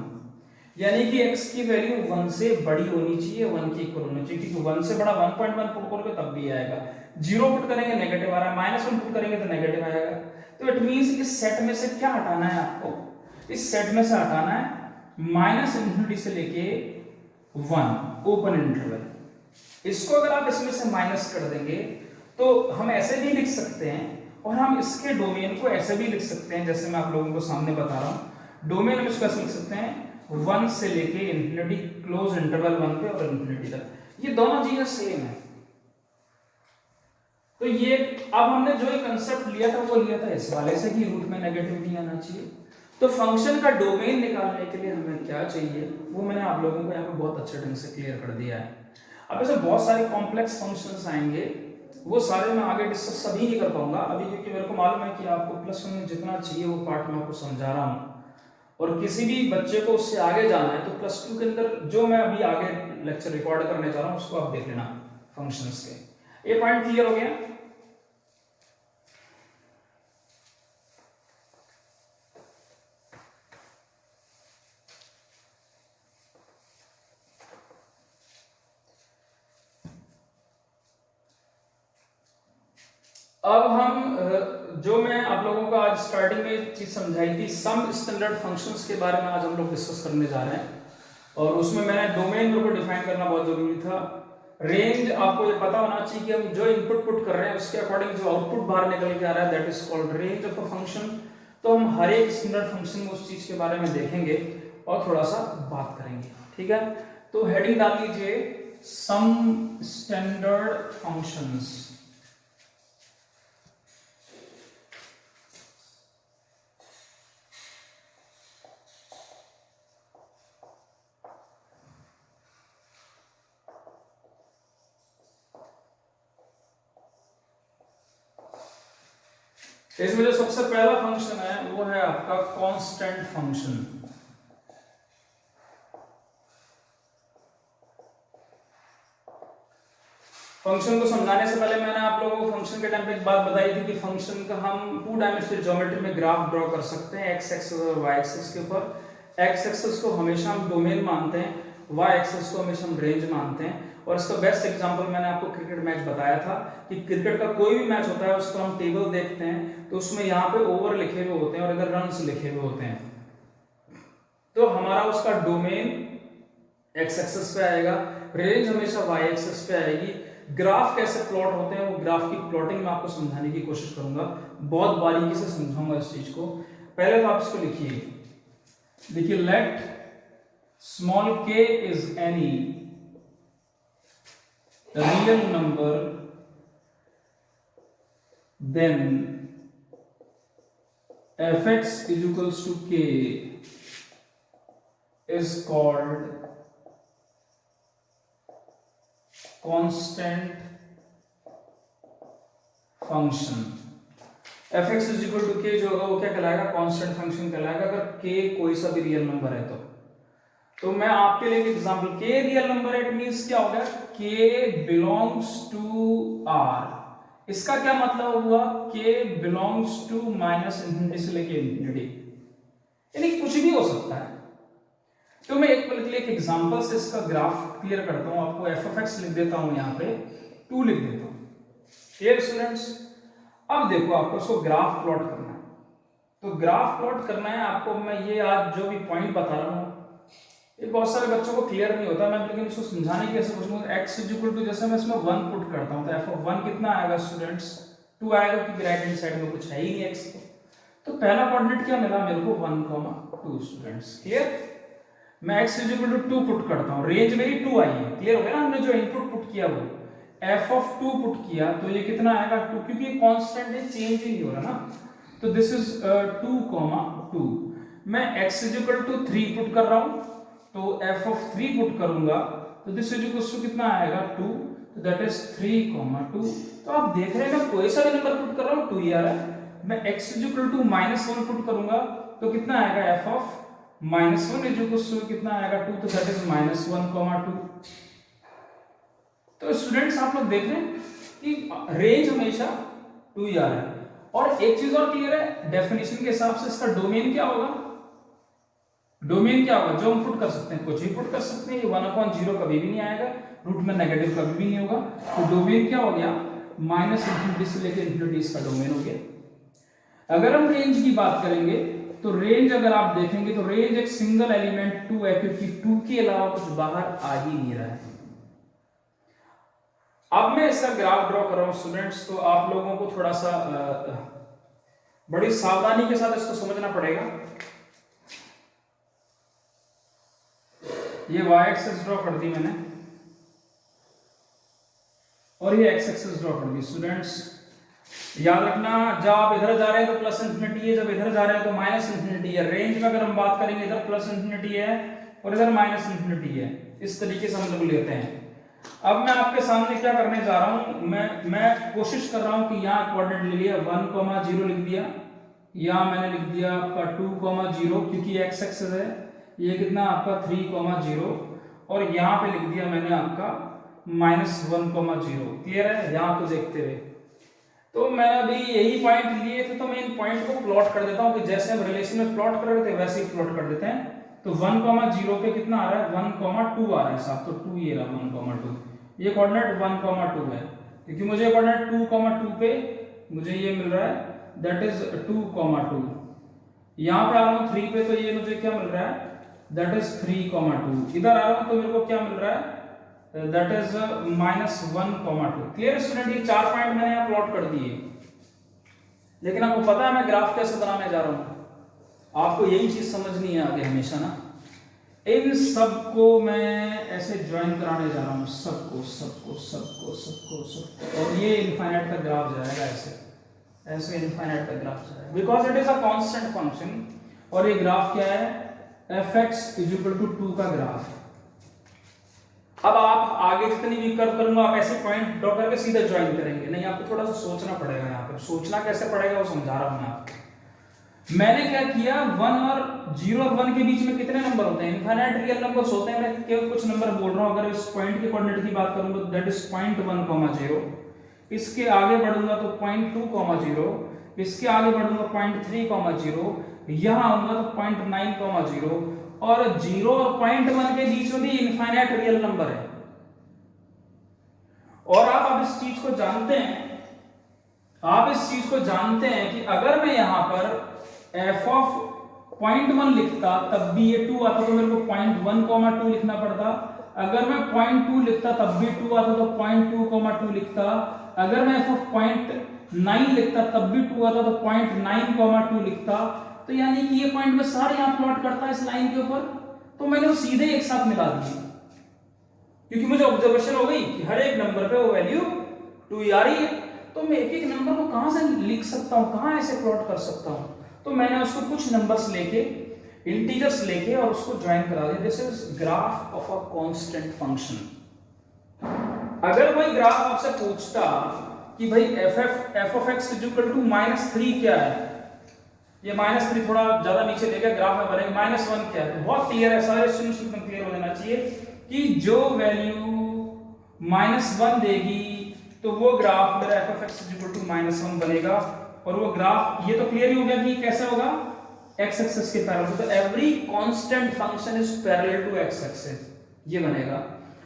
यानी कि x की वैल्यू 1 से बड़ी होनी चाहिए, 1 के इक्वल होना चाहिए। क्योंकि 1 से बड़ा 1.1 पुट करोगे तब भी आएगा, 0 पुट करेंगे नेगेटिव आ रहा है, -1 पुट करेंगे तो नेगेटिव आएगा। तो इट मींस इस सेट में से क्या हटाना है आपको, इस सेट में से हटाना है -∞ से लेके 1 ओपन इंटरवल। इसको अगर आप इसमें से माइनस कर देंगे तो हम ऐसे भी लिख सकते हैं और हम इसके डोमेन को ऐसे भी लिख सकते हैं जैसे मैं आप लोगों को सामने बता रहा हूं। डोमेन हम इसको ऐसे लिख सकते हैं 1 से लेके ∞, क्लोज इंटरवल 1 पे और ∞ तक। ये दोनों चीजें सेम है। तो ये अब हमने जो एक कंसेप्ट लिया था वो लिया था इस वाले से कि रूट में नेगेटिविटी आना चाहिए। तो फंक्शन का डोमेन निकालने के लिए हमें क्या चाहिए वो मैंने आप लोगों को यहाँ पे बहुत अच्छे ढंग से क्लियर कर दिया है। अब ऐसे बहुत सारे कॉम्प्लेक्स फंक्शंस आएंगे, वो सारे मैं आगे डिस्कस सभी नहीं कर पाऊंगा अभी, क्योंकि मेरे को मालूम है कि आपको +1 में जितना चाहिए वो पार्ट मैं आपको समझा रहा हूँ। और किसी भी बच्चे को उससे आगे जाना है तो +2 के अंदर जो मैं अभी आगे लेक्चर रिकॉर्ड करने जा रहा हूँ उसको आप देख लेना फंक्शंस के। ये पॉइंट क्लियर हो गया। अब हम जो मैं आप लोगों को आज स्टार्टिंग में चीज समझाई थी, सम स्टैंडर्ड फंक्शंस के बारे में आज हम लोग डिस्कस करने जा रहे हैं। और उसमें मैंने डोमेन को डिफाइन करना बहुत जरूरी था। रेंज आपको ये पता होना चाहिए कि हम जो इनपुट पुट कर रहे हैं उसके अकॉर्डिंग जो आउटपुट बाहर निकल के आ रहा है that is called range of a function. तो हम हर एक स्टैंडर्ड फंक्शन में उस चीज के बारे में देखेंगे और थोड़ा सा बात करेंगे, ठीक है। तो हेडिंग डाल लीजिए सम स्टैंडर्ड फंक्शंस। इसमें जो सबसे पहला फंक्शन है वो है आपका कांस्टेंट फंक्शन। फंक्शन को समझाने से पहले मैंने आप लोगों को फंक्शन के टाइम पे एक बात बताई थी कि फंक्शन का हम 2 डायमेंशनल ज्योमेट्री में ग्राफ ड्रॉ कर सकते हैं x एक्सिस और y एक्सिस के ऊपर। x एक्सिस को हमेशा हम डोमेन मानते हैं, y एक्सिस को हमेशा हम रेंज मानते हैं। और इसका बेस्ट एग्जांपल मैंने आपको क्रिकेट मैच बताया था कि क्रिकेट का कोई भी मैच होता है उसको हम टेबल देखते हैं तो उसमें यहाँ पे ओवर लिखे हुए होते हैं और इधर रन्स लिखे हुए होते हैं। तो हमारा उसका डोमेन x एक्सिस पे आएगा, रेंज हमेशा y एक्सिस पे आएगी। ग्राफ कैसे प्लॉट होते हैं वो ग्राफ की प्लॉटिंग मैं आपको समझाने की कोशिश करूंगा, बहुत बारीकी से समझाऊंगा इस चीज को। पहले तो आप इसको लिखिए, देखिए let small k is any real number then fx is equals to k is called constant function। fx is equal to k जो होगा वो क्या कहलाएगा, कांस्टेंट फंक्शन कहलाएगा, अगर k कोई सा भी रियल नंबर है तो मैं आपके लिए एक एग्जांपल, k रियल नंबर है, इट मींस क्या हो गया, k बिलोंग्स टू r। इसका क्या मतलब हुआ, k belongs to minus infinity से लेके इंफिनिटी, यानी कुछ भी हो सकता है। तो मैं एक पल के लिए एक एग्जांपल से इसका ग्राफ क्लियर करता हूं आपको। एफ ऑफ एक्स लिख देता हूं, यहां पे 2 लिख देता हूं। Clear students? अब देखो आपको इसको ग्राफ प्लॉट करना है, तो ग्राफ प्लॉट करना है आपको। मैं ये आज जो भी पॉइंट बता रहा हूं ये बहुत सारे बच्चों को क्लियर नहीं होता, मैं लेकिन इसको समझाने की कैसे पूछूंगा। x इज इक्वल टू, जैसे मैं इसमें 1 पुट करता हूं तो f ऑफ 1 कितना आएगा स्टूडेंट्स, 2 आएगा, क्योंकि राइट हैंड साइड में कुछ है ही नहीं x को। तो पहला कोऑर्डिनेट क्या मिला मेरे को, 1,2 स्टूडेंट्स। क्लियर? मैं x is equal to 2 put करता हूं, रेंज मेरी 2 आई है। क्लियर हो गया ना? हमने जो इनपुट पुट किया वो f ऑफ 2 पुट किया, तो ये कितना आएगा 2, क्योंकि ये कांस्टेंट है, चेंज ही नहीं हो रहा ना। तो दिस इज 2,2। मैं x is equal to 3 put कर रहा हूं, तो f ऑफ 3 पुट करूंगा तो दिस इज इक्वल टू कितना आएगा 2, तो दैट इज 3,2। तो आप देख रहे हैं मैं कोई सा भी नंबर पुट कर रहा हूं 2 ही आ रहा है। मैं x is equal to -1 put करूंगा तो कितना आएगा, f of -1 is equal to कितना आएगा 2, तो दैट इज -1,2। तो स्टूडेंट्स आप लोग देख रहे हैं कि रेंज हमेशा 2 ही आ रहा है। और एक चीज और क्लियर है, डेफिनेशन के हिसाब से इसका डोमेन क्या होगा, डोमेन क्या होगा, जो हम पुट कर सकते हैं, कुछ भी पुट कर सकते हैं। ये 1/0 कभी भी नहीं आएगा, रूट में नेगेटिव कभी भी नहीं होगा। तो डोमेन क्या हो गया, -इंफिनिटी से लेकर इंफिनिटी इसका डोमेन हो गया। अगर हम रेंज की बात करेंगे तो रेंज अगर आप देखेंगे तो रेंज एक सिंगल एलिमेंट 2 है, क्योंकि 2 के अलावा कुछ बाहर आ ही नहीं रहा है। अब मैं इसका ग्राफ ड्रॉ कर रहा हूं स्टूडेंट्स, तो आप लोगों को थोड़ा सा बड़ी सावधानी के साथ इसको समझना पड़ेगा। ये y एक्सिस ड्रॉ कर दी मैंने और ये x एक्सिस ड्रॉ कर दी। स्टूडेंट्स याद रखना, जब आप इधर जा रहे हैं तो प्लस इंफिनिटी है, जब इधर जा रहे हैं तो माइनस इंफिनिटी है। रेंज में अगर हम बात करेंगे इधर प्लस इंफिनिटी है और इधर माइनस इंफिनिटी है। इस तरीके से हम लोग लेते हैं। अब मैं आपके सामने क्या करने जा रहा हूं, मैं कोशिश कर रहा हूं कि यहाँ कोऑर्डिनेट ले लिया 1,0 लिख दिया, यहाँ मैंने लिख दिया आपका 2,0 क्योंकि x एक्सिस है, ये कितना आपका 3,0 और यहाँ पे लिख दिया मैंने आपका -1,0। क्लियर है? यहाँ को देखते हुए तो मैंने अभी यही पॉइंट लिए थे, तो मैं इन पॉइंट को प्लॉट कर देता हूँ कि जैसे हम रिलेशन में प्लॉट कर रहे थे वैसे ही प्लॉट कर देते हैं। तो 1,0 पे कितना आ रहा है, 1,2 आ रहा है साहब, तो 2 ये रहा 1,2। ये कोऑर्डिनेट 1,2 है, क्योंकि मुझे कोऑर्डिनेट 2,2 पे मुझे ये मिल रहा है, दैट इज 2,2। यहाँ पे आ रहा हूँ 3 पे, तो ये मुझे क्या मिल रहा है, दैट इज 3,2। इधर आ रहा हूँ तो मेरे को क्या मिल रहा है, दैट इज -1,2। Clear student? ये 4 पॉइंट मैंने यहाँ प्लॉट कर दिए, लेकिन आपको पता है मैं ग्राफ कैसे बनाने जा रहा हूँ। आपको यही चीज समझनी है आगे हमेशा ना, इन सबको मैं ऐसे ज्वाइन कराने जा रहा हूँ, सबको सबको सबको सबको सबको, और ये इनफाइनाइट का ग्राफ जाएगा, ऐसे ऐसे इनफाइनाइट का ग्राफ जाएगा, because it is a constant function. और ये ग्राफ क्या है, fx = 2 का ग्राफ है। अब आप आगे जितनी भी कर्व करूंगा आप ऐसे पॉइंट ड्रॉ करके सीधा ज्वाइन करेंगे, नहीं आपको थोड़ा सा सोचना पड़ेगा। यहाँ पे सोचना कैसे पड़ेगा वो समझा रहा हूं मैं आपको। मैंने क्या किया, 1 और 0 और 1 के बीच में कितने नंबर होते हैं, इनफाइनाइट रियल नंबर्स होते हैं। मैं केवल कुछ नंबर बोल रहा हूं। अगर इस पॉइंट के कोऑर्डिनेट की बात करूंगा दैट इज 0.1,0, इसके आगे बढ़ूंगा तो 0.2,0, इसके आगे बढ़ूंगा 0.3,0, यहां आऊंगा तो 0.9,0, और 0 और 0.1 के बीच में भी इनफाइनाइट रियल नंबर है। और आप अब इस चीज को जानते हैं, आप इस चीज को जानते हैं कि अगर मैं यहां पर f ऑफ 0.1 लिखता तब भी ये 2 आता, तो मेरे को 0.1,2 लिखना पड़ता। अगर मैं 0.2 लिखता तब भी 2 आता, तो 0.2,2 लिखता। अगर मैं f ऑफ 0.9 लिखता तब भी 2 आता, तो 0.9,2 लिखता। तो यानी कि ये पॉइंट में सारे यहाँ प्लॉट करता है इस लाइन के ऊपर, तो मैंने वो सीधे एक साथ मिला दिए, क्योंकि मुझे ऑब्जर्वेशन हो गई कि हर एक नंबर पे वो वैल्यू 2 ही आ रही है। तो मैं एक एक नंबर को कहां से लिख सकता हूं, कहां ऐसे प्लॉट कर सकता हूं, तो मैंने उसको कुछ नंबर्स लेके, इंटीजर्स लेके और उसको ज्वाइन करा दिया। This is graph of a constant function. अगर कोई ग्राफ आपसे पूछता कि भाई f of x equal to -3 क्या है, ये -3 थोड़ा ज्यादा नीचे ले गया, ग्राफ में बनेगा -1 क्या है, तो बहुत क्लियर है, सारे स्टूडेंट्स को क्लियर हो जाना चाहिए कि जो वैल्यू -1 देगी तो वो ग्राफ मेरा f of x equal to -1 बनेगा। और वो ग्राफ, ये तो क्लियर ही हो गया कि कैसे होगा, x एक्सिस के पैरेलल, तो every constant function is parallel to x axis, ये बनेगा।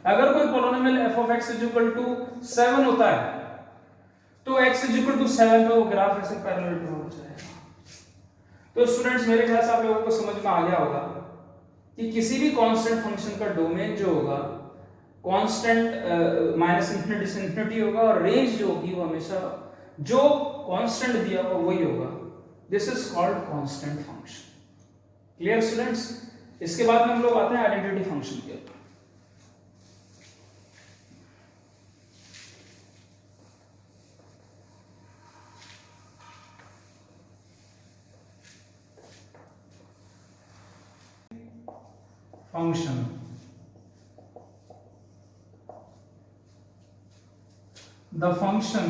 अगर कोई polynomial f of x equal to 7 होता है तो x इक्वल टू 7 पे वो ग्राफ ऐसे पैरेलल टू हो जाएगा। तो स्टूडेंट्स मेरे ख्याल से आप लोगों को समझ में आ गया होगा कि किसी भी कांस्टेंट फंक्शन का डोमेन जो होगा कांस्टेंट माइनस इंफिनिटी से इंफिनिटी होगा, और रेंज जो होगी वो हमेशा जो कांस्टेंट दिया होगा वही होगा। This is called constant function. Clear students? इसके बाद में हम लोग आते हैं आइडेंटिटी फंक्शन के ऊपर। function the function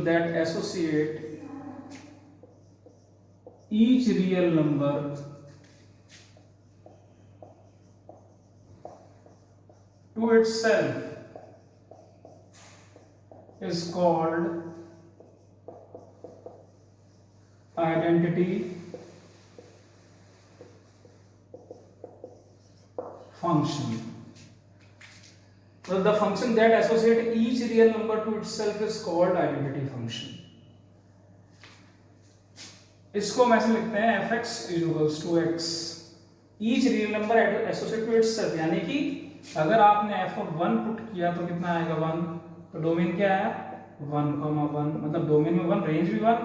that associate each real number to itself is called identity function. So the function that associate each real number to itself is called identity function. इसको हम ऐसे लिखते हैं fx equals to x each real number associate to itself, यानी कि अगर आपने f of 1 पुट किया तो कितना आएगा 1, तो डोमेन क्या है 1,1, मतलब डोमेन में 1, रेंज भी 1।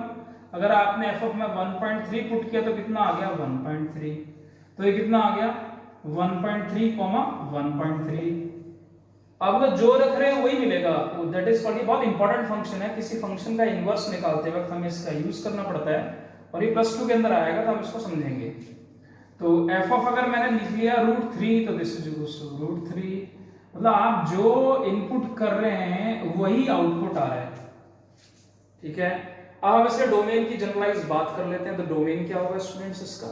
अगर आपने f of में 1.3 पुट किया तो कितना आ गया 1.3, तो ये कितना आ गया 1.3, 1.3। अब जो रख रहे हैं वही मिलेगा आपको, दैट इज कॉल्ड, बहुत इंपॉर्टेंट फंक्शन है। किसी फंक्शन का इनवर्स निकालते वक्त हमें इसका यूज करना पड़ता है, और ये +2 के अंदर आएगा तो हम इसको समझेंगे। तो f of अगर मैंने लिख लिया √3, तो दिस इज इक्वल्स टू √3, मतलब आप जो इनपुट कर रहे हैं वही आउटपुट आ रहा है। ठीक है, अब हम इसके डोमेन की जनरलाइज बात कर लेते हैं। तो डोमेन क्या होगा स्टूडेंट्स इसका,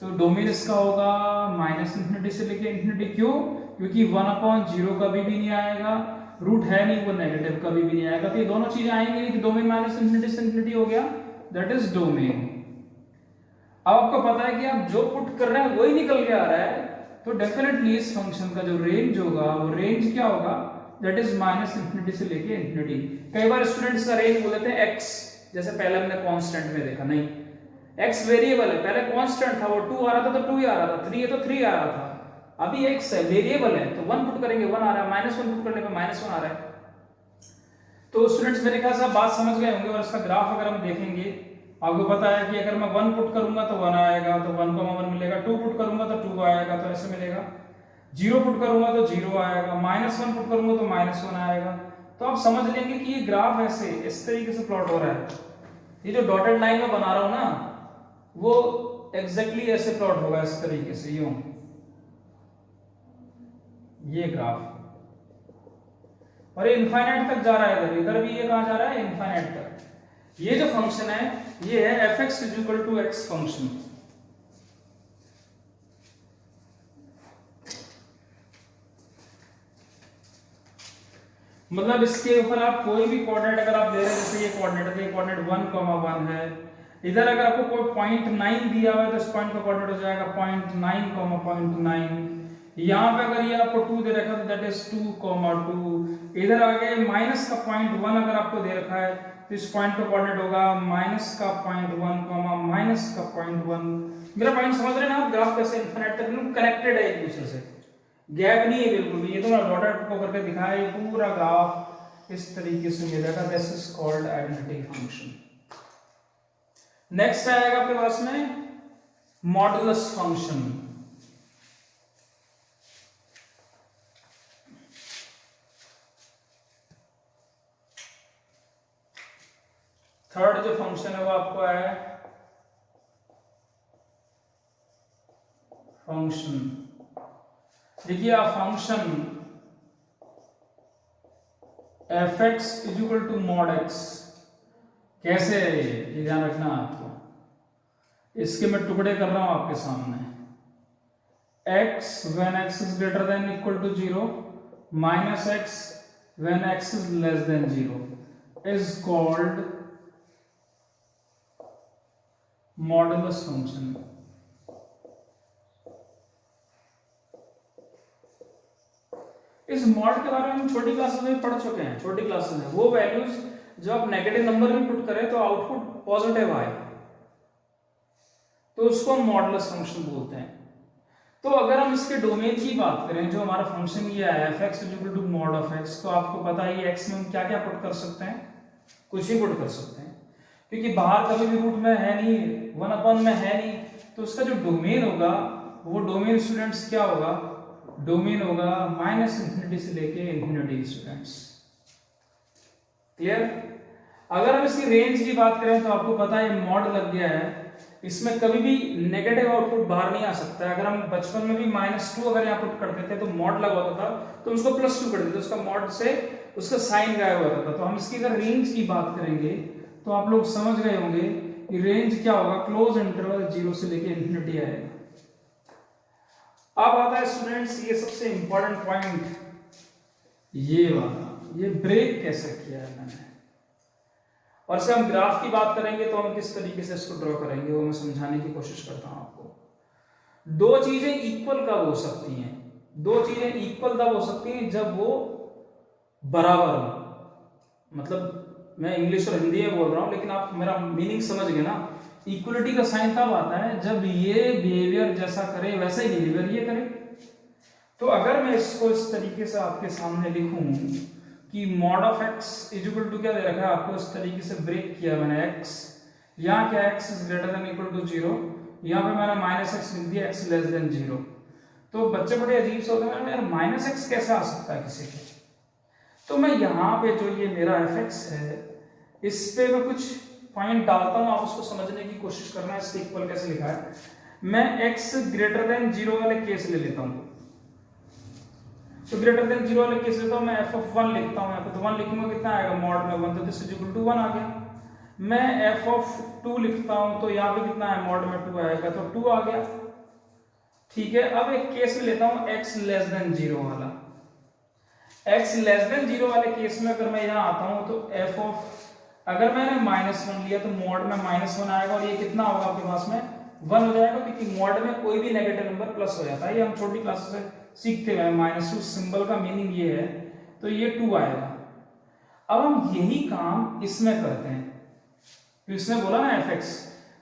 तो डोमेन इसका होगा -∞ से लेके ∞। क्यों? क्योंकि 1/0 कभी भी नहीं आएगा, रूट है नहीं, वो नेगेटिव कभी भी नहीं आएगा, तो ये दोनों चीजें आएंगी नहीं, कि डोमेन -∞ से ∞ हो गया, दैट इज डोमेन। अब आपको पता है कि आप जो पुट कर रहे हैं वही निकल के आ रहा है, तो डेफिनेटली इस फंक्शन का जो रेंज होगा वो रेंज क्या होगा, दैट इज -∞ से लेके ∞। कई बार स्टूडेंट्स का रेंज बोलते हैं x, जैसे पहले हमने कांस्टेंट में देखा, नहीं, x वेरिएबल है, पहले कांस्टेंट था वो 2 आ रहा था तो 2 ही आ रहा था, 3 है तो 3 आ रहा था। अभी x है, वेरिएबल है, तो 1 पुट करेंगे 1 आ रहा है, -1 पुट करने पे -1 आ रहा है। तो स्टूडेंट्स मेरे ख्याल से आप बात समझ गए होंगे। और इसका ग्राफ अगर हम देखेंगे, आपको पता है कि अगर मैं 1 पुट करूंगा तो 1 आएगा, तो 1,1 मिलेगा, 2 पुट करूंगा तो 2 आएगा, तो ऐसे मिलेगा, 0 पुट करूंगा तो 0 आएगा, -1 पुट करूंगा तो -1 आएगा। तो आप समझ लेंगे कि ये ग्राफ ऐसे इस तरीके से प्लॉट हो रहा है। ये जो डॉटेड लाइन में बना रहा हूं ना, वो एग्जैक्टली ऐसे प्लॉट होगा, इस तरीके से, यूं, ये ग्राफ, और ये इनफाइनाइट तक जा रहा है, इधर भी ये कहां जा रहा है, इनफाइनाइट तक। ये जो फंक्शन है ये है fx equal to x function. मतलब इसके ऊपर आप कोई भी कोऑर्डिनेट अगर आप दे रहे हैं, जैसे ये कोऑर्डिनेट है, कोऑर्डिनेट 1,1 है, इधर अगर आपको कोई 0.9 दिया हुआ है तो इस पॉइंट का कोऑर्डिनेट हो जाएगा 0.9, 0.9। यहाँ पे अगर ये आपको 2 दे रखा है तो दैट इज 2,2। इधर आगे माइनस का 0.1 अगर आपको दे रखा है तो इस पॉइंट का कोऑर्डिनेट होगा -0.1, -0.1। मेरा पॉइंट समझ रहे हैं ना आप? ग्राफ कैसे इनफिनिट तक कनेक्टेड है एक दूसरे से। गैप नहीं है बिल्कुल भी। ये तो मैं डॉटेड को करके दिखाया, ये पूरा ग्राफ इस तरीके से मिलेगा। This is called identity function. Next आएगा आपके पास में मॉडुलस फंक्शन। थर्ड जो फंक्शन है वो आपको है फंक्शन। देखिए आप function f x is equal to mod x कैसे है ये ध्यान रखना आपको। इसके मैं टुकड़े कर रहा हूं आपके सामने। x when x is greater than equal to 0 minus x when x is less than 0 is called modulus function. इस मॉड के बारे में हम छोटी क्लासेस में पढ़ चुके हैं। छोटी क्लासेस में वो वैल्यूज जो आप नेगेटिव नंबर में पुट करें तो आउटपुट पॉजिटिव आए तो उसको हम मॉडुलस फंक्शन बोलते हैं। तो अगर हम इसके डोमेन की बात करें, जो हमारा फंक्शन ये है f x equal to mod of x, तो आपको पता है ये एक्स में हम क्या क्या पुट कर सकते हैं, कुछ ही पुट कर सकते हैं क्योंकि बाहर कभी भी रूट में है नहीं, 1/n में है नहीं। तो उसका जो डोमेन होगा वो डोमेन स्टूडेंट्स क्या होगा, डोमेन होगा -∞ से लेके इंफिनिटी स्टूडेंट्स। क्लियर। अगर हम इसकी रेंज की बात करें तो आपको पता है मॉड लग गया है, इसमें कभी भी नेगेटिव आउटपुट बाहर नहीं आ सकता है। अगर हम बचपन में भी -2 अगर यहाँ पुट करते थे तो मॉड लगा होता था तो उसको +2 कर देते, उसका मॉड से उसका साइन गायब हो जाता था। तो हम इसकी अगर रेंज की बात करेंगे तो आप लोग समझ गए होंगे कि रेंज क्या होगा, क्लोज इंटरवल 0 से लेके इंफिनिटी आएगा। अब आता है स्टूडेंट्स ये सबसे इंपॉर्टेंट पॉइंट, ये वाला, ये ब्रेक कैसे किया है मैंने। और से हम ग्राफ की बात करेंगे तो हम किस तरीके से इसको ड्रॉ करेंगे वो मैं समझाने की कोशिश करता हूं आपको। दो चीजें इक्वल कब हो सकती हैं, दो चीजें इक्वल तब हो सकती हैं जब वो बराबर हो। मतलब मैं इंग्लिश और हिंदी में बोल रहा हूं लेकिन आप मेरा मीनिंग समझ गए ना। इक्वलिटी का साइन तब आता है जब ये बिहेवियर जैसा करे वैसा ही बिहेवियर ये करे। तो अगर मैं इसको इस तरीके से आपके सामने लिखूं कि mod of x is equal to क्या दे रखा है आपको, इस तरीके से ब्रेक किया मैंने x, यहाँ क्या x is greater than equal to 0, यहाँ पे मैंने -x लिख दिया x लेस देन 0। तो बच्चे बड़े अजीब से होते हैं यार -x कैसे आ सकता है किसी के। तो मैं यहाँ पे जो ये मेरा fx है इस पे मैं कुछ पॉइंट डालता हूँ, आप उसको समझने की कोशिश करना है। इसके इक्वल कैसे लिखा है, मैं x ग्रेटर देन 0 वाले केस ले लेता हूँ। तो ग्रेटर देन 0 वाले केस लेता हूँ, मैं f(1) लिखता हूँ। यहाँ पे तो 1 लिखूंगा कितना आएगा, मॉड में 1 तो दिस इज इक्वल टू 1 आ गया। मैं f(2) लिखता हूँ तो यहाँ पे कितना है, मॉड में 2 आएगा तो 2 आ गया। ठीक है, अब एक केस में लेता हूँ x लेस देन 0 वाला। x लेस देन 0 वाले केस में अगर मैं यहाँ आता हूँ तो अगर मैंने -1 लिया तो मॉड में -1 आएगा और ये कितना होगा आपके पास में 1 हो जाएगा, क्योंकि मॉड में कोई भी नेगेटिव नंबर प्लस हो जाता है। ये हम छोटी क्लासेस से सीखते हुए -2 सिंबल का मीनिंग ये है, तो ये 2 आएगा। अब हम यही काम इसमें करते हैं, तो इसमें बोला ना fx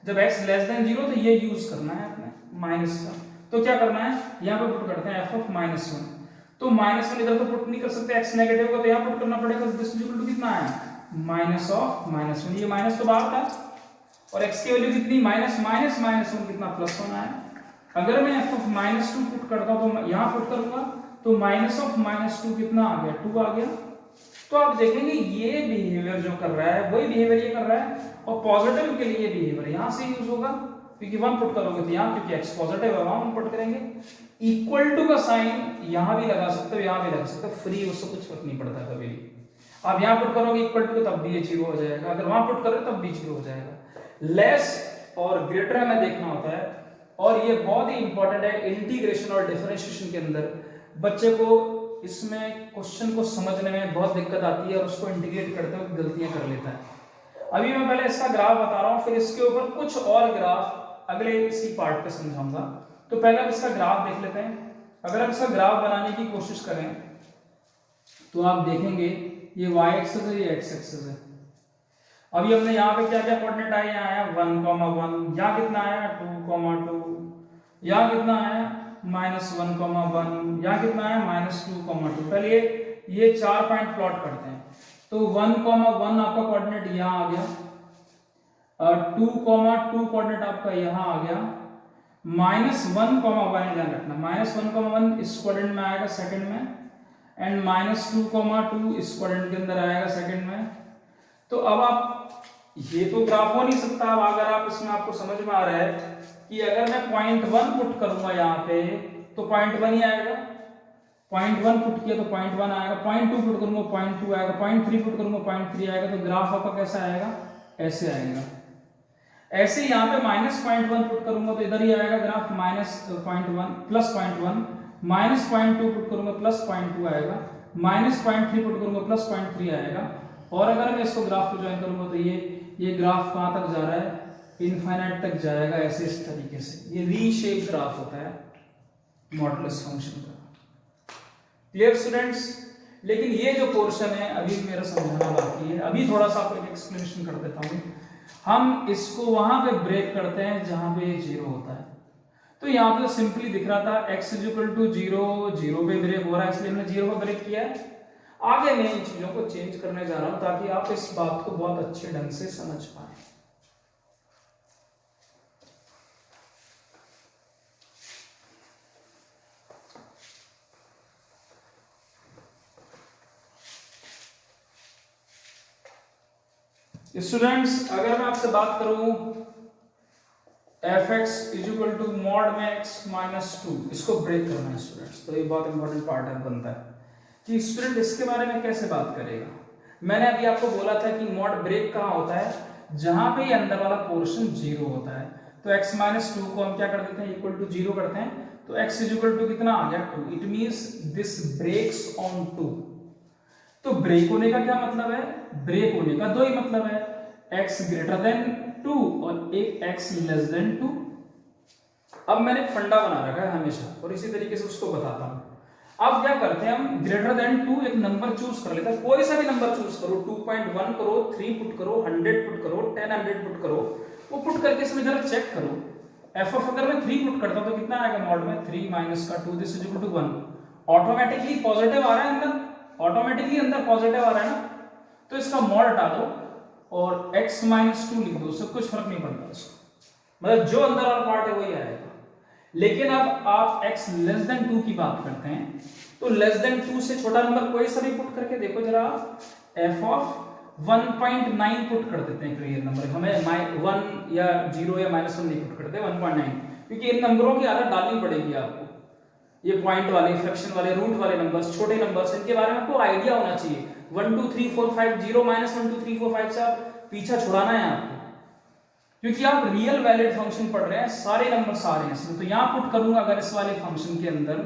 जब x लेस देन 0 तो ये यूज करना है अपने माइनस का। तो क्या करना है, यहाँ पे पुट करते हैं f(-1)। तो -1 इधर तो पुट नहीं कर सकते, x नेगेटिव का तो यहाँ पुट करना पड़ेगा। दिस इक्वल टू कितना है, -(-1). ये माइनस तो बाहर था और x की वैल्यू कितनी, -(-1) कितना +1 आया। अगर मैं f(-2) पुट करता हूं तो यहां पुट करूंगा तो -(-2) कितना आ गया, 2 आ गया। तो आप देखेंगे ये बिहेवियर जो कर रहा है वही बिहेवियर ये कर रहा है, और पॉजिटिव के लिए बिहेवियर यहां से यूज होगा क्योंकि 1 पुट करोगे तो यहां, क्योंकि x पॉजिटिव है वहां पुट करेंगे। इक्वल टू का साइन यहां भी लगा सकते हो, यहां भी लगा सकते हो, फ्री, उससे कुछ फर्क नहीं पड़ता कभी भी। आप यहां पुट करोगे इक्वल टू तब भी ये 0 हो जाएगा, अगर वहां पुट करोगे तब भी 0 हो जाएगा। लेस और ग्रेटर हमें देखना होता है, और ये बहुत ही इंपॉर्टेंट है इंटीग्रेशन और डिफरेंशिएशन के अंदर। बच्चे को इसमें क्वेश्चन को समझने में बहुत दिक्कत आती है और उसको इंटीग्रेट करते वक्त गलतियां कर लेता है। अभी मैं पहले इसका ग्राफ बता रहा हूं, फिर इसके ऊपर कुछ और ग्राफ अगले इसी पार्ट पे समझाऊंगा। तो पहले हम इसका ग्राफ देख लेते हैं। अगर हम इसका ग्राफ बनाने की कोशिश करें तो आप देखेंगे ये y एक्सिस है, ये x एक्सिस है। अभी हमने यहाँ पे क्या क्या कोऑर्डिनेट आए, यहाँ आया 1,1, यहाँ कितना आया 2,2, यहाँ कितना आया -1,1, यहाँ कितना है -2,2। चलिए ये 4 पॉइंट प्लॉट करते हैं। तो 1,1 आपका कोऑर्डिनेट यहाँ आ गया, 2,2 कोऑर्डिनेट आपका यहाँ आ गया, -1,1 ध्यान रखना, -1,1 इस क्वाड्रेंट में आएगा सेकंड में, एंड -2,2 इस क्वाड्रेंट के अंदर आएगा सेकंड में। तो अब आप ये तो ग्राफ हो नहीं सकता। अब अगर आप इसमें आपको समझ में आ रहा है कि अगर मैं 0.1 पुट करूंगा यहाँ पे तो 0.1 ही आएगा, 0.1 पुट किया तो 0.1 आएगा, 0.2 पुट करूंगा 0.2 आएगा, 0.3 पुट करूंगा 0.3 आएगा। तो ग्राफ आपका कैसा आएगा, ऐसे आएगा। ऐसे यहाँ पे -0.1 पुट करूंगा तो इधर ही आएगा ग्राफ -0.1 +0.1, -0.2 पुट करूंगा +0.2 आएगा, -0.3 पुट करूंगा +0.3 आएगा। और अगर मैं इसको ग्राफ को ज्वाइन करूंगा तो ये ग्राफ कहां तक जा रहा है, इनफाइनाइट तक जाएगा, ऐसे इस तरीके से। ये वी शेप ग्राफ होता है मॉडुलस फंक्शन का। Clear students? लेकिन ये जो पोर्शन है अभी मेरा समझाना बाकी है। अभी थोड़ा सा आपको एक एक्सप्लेनेशन कर देता हूँ। हम इसको वहां पे ब्रेक करते हैं जहां पे 0 होता है। तो यहाँ पे सिंपली दिख रहा था x = 0, 0 पे ब्रेक हो रहा है, इसलिए हमने 0 पे ब्रेक किया है। आगे मैं इन चीजों को चेंज करने जा रहा हूं ताकि आप इस बात को बहुत अच्छे ढंग से समझ पाए। स्टूडेंट्स, अगर मैं आपसे बात करूं fx = mod में x - 2, इसको ब्रेक करना है स्टूडेंट्स। तो ये बहुत इंपॉर्टेंट पार्ट है, बनता है कि स्टूडेंट इसके बारे में कैसे बात करेगा। मैंने अभी आपको बोला था कि मॉड ब्रेक कहाँ होता है, जहां पे ये अंदर वाला पोर्शन 0 होता है। तो x - 2 को हम क्या कर देते हैं, = 0 करते हैं। तो x = कितना आ गया, 2। It means this breaks on 2। तो ब्रेक होने का क्या मतलब है, ब्रेक होने का दो ही मतलब है, x > 2 और एक x < 2। अब मैंने एक फंडा बना रखा है हमेशा, और इसी तरीके से उसको बताता हूं। अब क्या करते हैं हम, <2 एक नंबर चूज कर लेते हैं, कोई सा भी नंबर चूज करो, 2.1 करो, 3 पुट करो, 100 पुट करो, 10 पुट करो। वो पुट करके इसमें जरा चेक करो, f अगर मैं 3 पुट करता हूं तो कितना आएगा मॉड में, 3 - 2 दिस = 1। ऑटोमेटिकली पॉजिटिव आ रहा है अंदर, ऑटोमेटिकली अंदर पॉजिटिव आ रहा है ना। तो इसका मॉड हटा दो और x - 2 लिख दो, उससे कुछ फर्क नहीं पड़ता इसको, मतलब जो अंदर वाला पार्ट है वही आएगा। लेकिन अब आप x < 2 की बात करते हैं, तो <2 से छोटा नंबर कोई सा भी पुट करके देखो जरा, f of 1.9 पुट कर देते हैं क्लियर नंबर, हमें 1 या 0 या -1 नहीं पुट करते, 1.9, क्योंकि इन नंबरों की आदत डालनी पड़ेगी आपको। ये पॉइंट वाले, फ्रैक्शन वाले, रूट वाले नंबर्स, छोटे नंबर्स, इनके बारे में आपको आइडिया होना चाहिए। 1 2 3 4 5 0 -1 2 3 4 5 से आप पीछा छुड़ाना है आपको, क्योंकि आप रियल वैलिड फंक्शन पढ़ रहे हैं, सारे नंबर सारे हैं इसमें। तो यहां पुट करूंगा अगर इस वाले फंक्शन के अंदर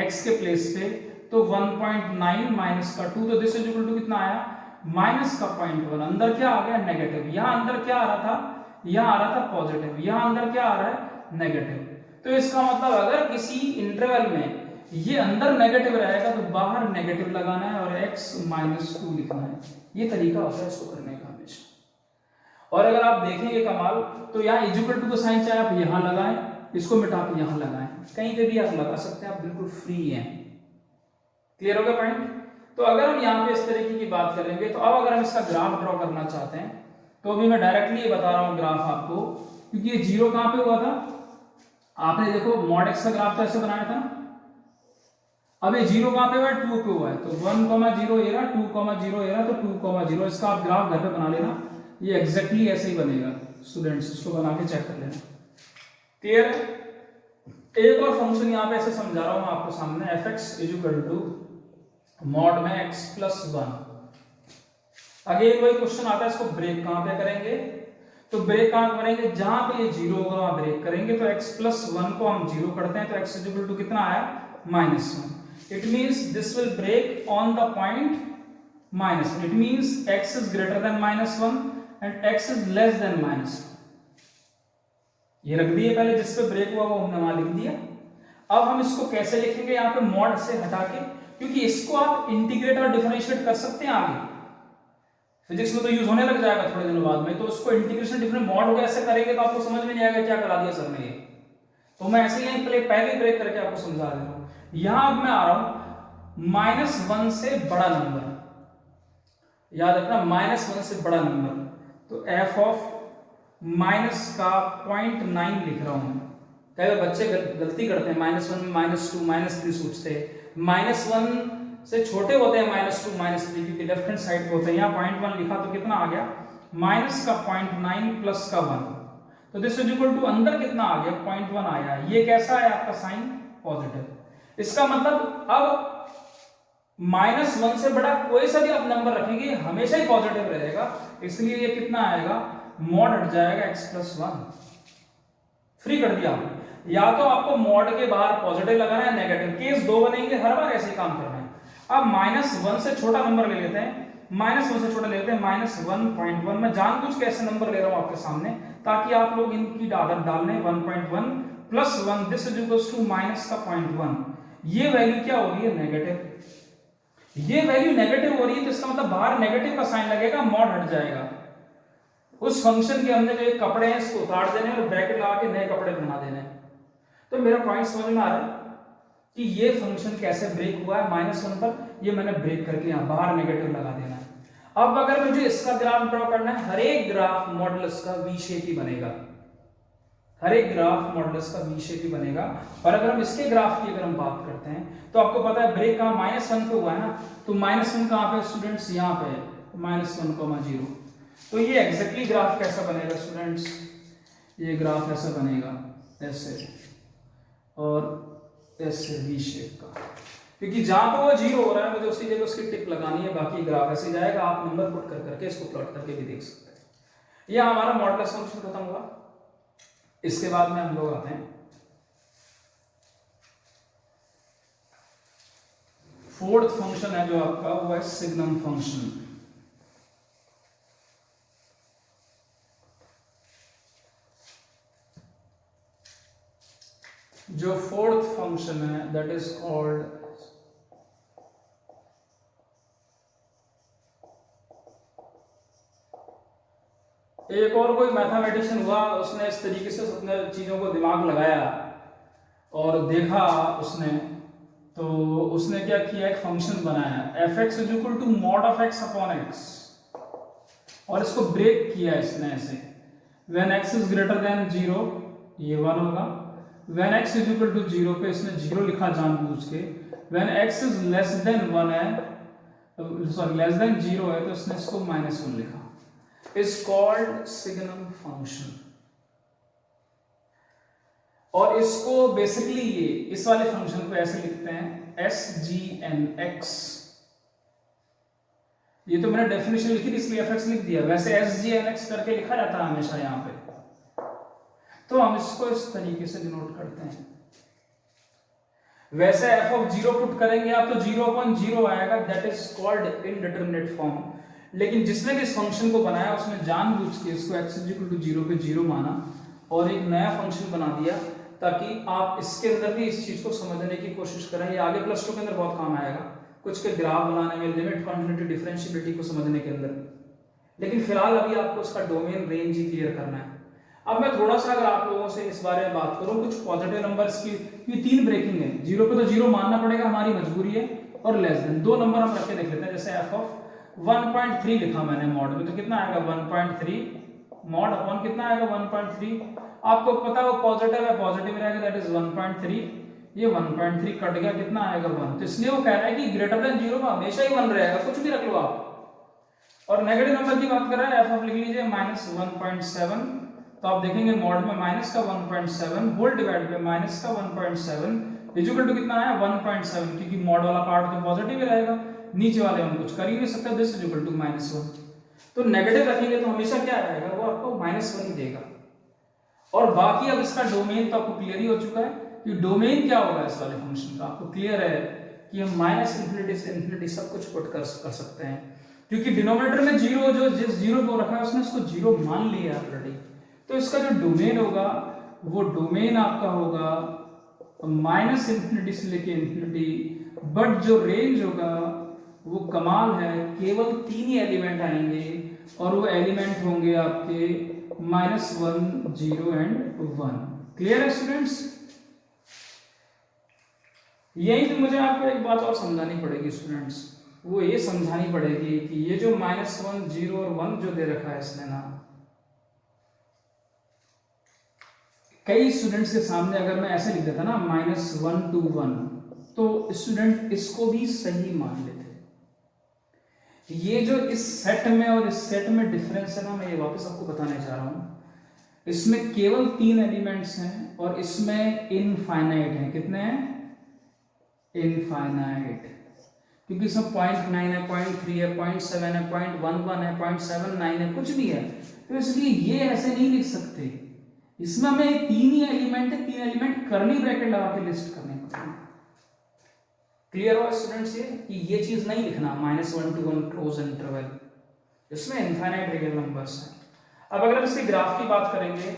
x के प्लेस पे, तो 1.9 - 2, तो दिस = कितना आया, -0.1। अंदर क्या आ गया, नेगेटिव। यहां अंदर क्या आ रहा था, यहां आ रहा था पॉजिटिव, यहां अंदर क्या आ रहा है, नेगेटिव। तो इसका मतलब अगर किसी इंटरवल में ये अंदर नेगेटिव रहेगा तो बाहर नेगेटिव लगाना है और x - 2 लिखना है। ये तरीका होता है इसको करने का हमेशा। और अगर आप देखेंगे कमाल, तो यहाँ = का साइन चाहे आप यहाँ लगाएं, इसको मिटा के यहाँ लगाएं, कहीं पे भी आप लगा सकते हैं, आप बिल्कुल फ्री हैं। क्लियर हो गया पॉइंट? तो अगर हम यहाँ पे इस तरीके की बात करेंगे, तो अब अगर हम इसका ग्राफ ड्रॉ करना चाहते हैं, तो अभी मैं डायरेक्टली ये बता रहा हूँ ग्राफ आपको, क्योंकि ये 0 कहाँ पे हुआ था, आपने देखो मॉड x का ग्राफ तो ऐसे बनाया था। अब ये 0 कहाँ पे हुआ है, 2 पे हुआ है। तो 1,0 ये रहा, 2,0 ये रहा, तो 2,0 इसका आप ग्राफ घर पे बना लेना, ये एग्जैक्टली ऐसे ही बनेगा। स्टूडेंट्स इसको बना के चेक कर लेना। क्लियर है? एक और फंक्शन यहाँ पे ऐसे समझा रहा हूं मैं आपको सामने, fx = mod में x + 1। अगेन वही क्वेश्चन आता है, इसको ब्रेक कहां पे करेंगे, तो ब्रेक कहां करेंगे, जहां पे ये 0 होगा वहां ब्रेक करेंगे। तो x + 1 को हम 0 करते हैं, तो x = कितना आया, -1। It means this will break on the point -1। It means x is greater than -1 and x is less than -1। ये रख दिए पहले, जिस पे ब्रेक हुआ वो हमने वहां लिख दिया। अब हम इसको कैसे लिखेंगे, यहाँ पे मॉड से हटा के, क्योंकि इसको आप इंटीग्रेट और डिफरेंशिएट कर सकते हैं आगे, फिजिक्स में तो यूज होने लग जाएगा थोड़े दिनों बाद में। तो उसको इंटीग्रेशन डिफरेंट मॉड हो गया, ऐसे करेंगे तो आपको समझ में नहीं आएगा क्या करा दिया सर ने ये। तो मैं ऐसे ही पहले ब्रेक करके आपको समझा दे रहा हूं। यहां अब मैं आ रहा हूं -1 से बड़ा नंबर, याद रखना -1 से बड़ा नंबर, तो f ऑफ माइनस का 0.9 लिख रहा हूं। कई बार बच्चे गलती करते हैं, -1 -2 -3 सोचते हैं। -1 से छोटे होते हैं -2 -3 क्योंकि लेफ्ट हैंड साइड पे होते हैं। यहाँ 0.1 लिखा तो कितना आ गया, माइनस का 0.9 प्लस का 1, तो दिस इज इक्वल टू अंदर कितना आ गया 0.1 आया। ये कैसा है आपका साइन, पॉजिटिव। इसका मतलब अब -1 से बड़ा कोई सा भी आप नंबर रखेंगे हमेशा ही पॉजिटिव रहेगा, इसलिए ये कितना आएगा, मॉड हट जाएगा x + 1, फ्री कर दिया आपने। या तो आपको मॉड के बाहर पॉजिटिव लगाना है, नेगेटिव, केस दो बनेंगे, हर बार ऐसे ही काम करना है। अब -1 से छोटा नंबर ले लेते हैं, -1 से छोटा ले लेते हैं, -1.1। मैं जानबूझ के ऐसे नंबर ले रहा हूं आपके सामने ताकि आप लोग इनकी आदत डाल लें। 1.1 + 1 दिस इज इक्वल टू -0.1। ये वैल्यू क्या हो रही है, नेगेटिव। ये वैल्यू नेगेटिव हो रही है तो इसका मतलब बाहर नेगेटिव का साइन लगेगा, मॉड हट जाएगा। उस फंक्शन के हमने जो एक कपड़े हैं इसको उतार देने और ब्रैकेट लगा के नए कपड़े बना देने। तो मेरा पॉइंट समझ में आ रहा है कि ये फंक्शन कैसे ब्रेक हुआ है -1 पर, ये मैंने ब्रेक करके यहाँ बाहर नेगेटिव लगा देना है। अब अगर मुझे इसका ग्राफ ड्रॉ करना है, हर एक ग्राफ मॉडुलस का वी शेप ही बनेगा, हर एक ग्राफ मॉडुलस का वी शेप ही बनेगा। और अगर हम इसके ग्राफ की अगर हम बात करते हैं तो आपको पता है ब्रेक कहाँ -1 पे हुआ है ना, तो -1 कहाँ पे स्टूडेंट्स, यहाँ पे -1, 0। तो ये एग्जैक्टली ग्राफ कैसा बनेगा स्टूडेंट्स, ये ग्राफ ऐसा बनेगा, ऐसे और ऐसे वी शेप का, क्योंकि जहां पे वो 0 हो रहा है मुझे उसी जगह उसकी टिक लगानी है, बाकी ग्राफ ऐसे जाएगा। आप नंबर पुट कर करके इसको प्लॉट करके भी देख सकते हैं। ये हमारा मॉडुलस फंक्शन खत्म हुआ। इसके बाद में हम लोग आते हैं फोर्थ फंक्शन है जो आपका, वो है सिग्नम फंक्शन। जो फोर्थ फंक्शन है दैट इज कॉल्ड एक और कोई मैथमेटिशियन हुआ, उसने इस तरीके से अपने चीजों को दिमाग लगाया और देखा उसने, तो उसने क्या किया, एक फंक्शन बनाया f(x = mod of x upon x) और इसको ब्रेक किया इसने ऐसे, when x is greater than 0 ये 1 होगा, when x = 0 पे इसने 0 लिखा जानबूझ के, when x is less than 1 है, सॉरी less than 0 है तो इसने इसको -1 लिखा, is called सिग्नम फंक्शन। और इसको बेसिकली ये इस वाले फंक्शन को ऐसे लिखते हैं SGNX। ये तो मैंने डेफिनेशन लिखी थी इसलिए fx लिख दिया, वैसे SGNX करके लिखा जाता है हमेशा यहां पे। तो हम इसको इस तरीके से डिनोट करते हैं। वैसे f of 0 पुट करेंगे आप तो 0/0 आएगा, that is called indeterminate form. लेकिन जिसने भी इस फंक्शन को बनाया उसने जानबूझ के इसको x = 0 पे 0 माना और एक नया फंक्शन बना दिया, ताकि आप इसके अंदर भी इस चीज को समझने की कोशिश करें। ये आगे +2 के अंदर बहुत काम आएगा, कुछ के ग्राफ बनाने में, लिमिट, कॉन्टिन्यूटी, डिफरेंशिएबिलिटी को समझने के अंदर। लेकिन फिलहाल अभी आपको इसका डोमेन रेंज ही क्लियर करना है। अब मैं थोड़ा सा अगर आप लोगों से इस बारे में बात करूं, कुछ पॉजिटिव नंबर्स की, ये 3 ब्रेकिंग है, 0 पे तो 0 मानना पड़ेगा, हमारी मजबूरी है, और लेस देन 2 नंबर हम रख के देख लेते हैं। जैसे f of 1.3 लिखा मैंने मॉड में, तो कितना आएगा 1.3 मॉड अपॉन कितना आएगा 1.3। आपको पता है वो पॉजिटिव है, पॉजिटिव रहेगा, दैट इज 1.3। ये 1.3 कट गया, कितना आएगा 1। तो इसलिए वो कह रहा है कि ग्रेटर देन 0 का हमेशा ही 1 रहेगा, कुछ भी रख लो आप। और नेगेटिव नंबर की बात कर रहा है, f लिख लीजिए -1.7। तो आप देखेंगे मॉड में माइनस का 1.7 होल डिवाइड पे माइनस का 1.7 इक्वल टू कितना है 1.7, क्योंकि मॉड वाला पार्ट तो पॉजिटिव ही रहेगा, नीचे वाले हम कुछ कर ही नहीं सकते, दिस इक्वल टू -1। तो नेगेटिव रखेंगे तो हमेशा क्या आएगा, वो आपको -1 ही देगा। और बाकी अब इसका डोमेन तो आपको क्लियर ही हो चुका है कि डोमेन क्या होगा इस वाले फंक्शन का, आपको क्लियर है कि हम -∞ से ∞ सब कुछ पुट कर सकते हैं, क्योंकि डिनोमिनेटर में 0 जो जिस 0 को रखा है उसने उसको 0 मान लिया है ऑलरेडी। तो इसका जो डोमेन होगा वो डोमेन आपका होगा -∞ से लेके ∞, बट जो रेंज होगा वो कमाल है, केवल 3 ही एलिमेंट आएंगे और वो एलिमेंट होंगे आपके -1, 0 एंड 1। क्लियर है स्टूडेंट्स? यही तो मुझे आपको एक बात और समझानी पड़ेगी स्टूडेंट्स, वो ये समझानी पड़ेगी कि ये जो -1 0 और 1 जो दे रखा है इसने ना, कई स्टूडेंट्स के सामने अगर मैं ऐसे लिख देता ना -1 to 1, तो स्टूडेंट इसको भी सही मान लेते। ये जो इस सेट में और इस सेट में डिफरेंस है ना, मैं ये वापस आपको बताने जा रहा हूं। इसमें केवल 3 एलिमेंट्स हैं और इसमें इनफाइनाइट हैं। कितने हैं? इनफाइनाइट। क्योंकि इसमें 0.9 है, 0.3 है, 0.7 है, 0.11 है, 0.79 है, कुछ भी है, तो इसलिए ये ऐसे नहीं लिख सकते। इसमें हमें 3 ही एलिमेंट है, 3 एलिमेंट करली ब्रैकेट लगा के लिस्ट करने पड़ेंगे। क्लियर हुआ स्टूडेंट्स ये कि ये चीज नहीं लिखना -1 to 1 क्लोज इंटरवल, इसमें इनफाइनाइट रियल नंबर्स हैं। अब अगर हम इसके ग्राफ की बात करेंगे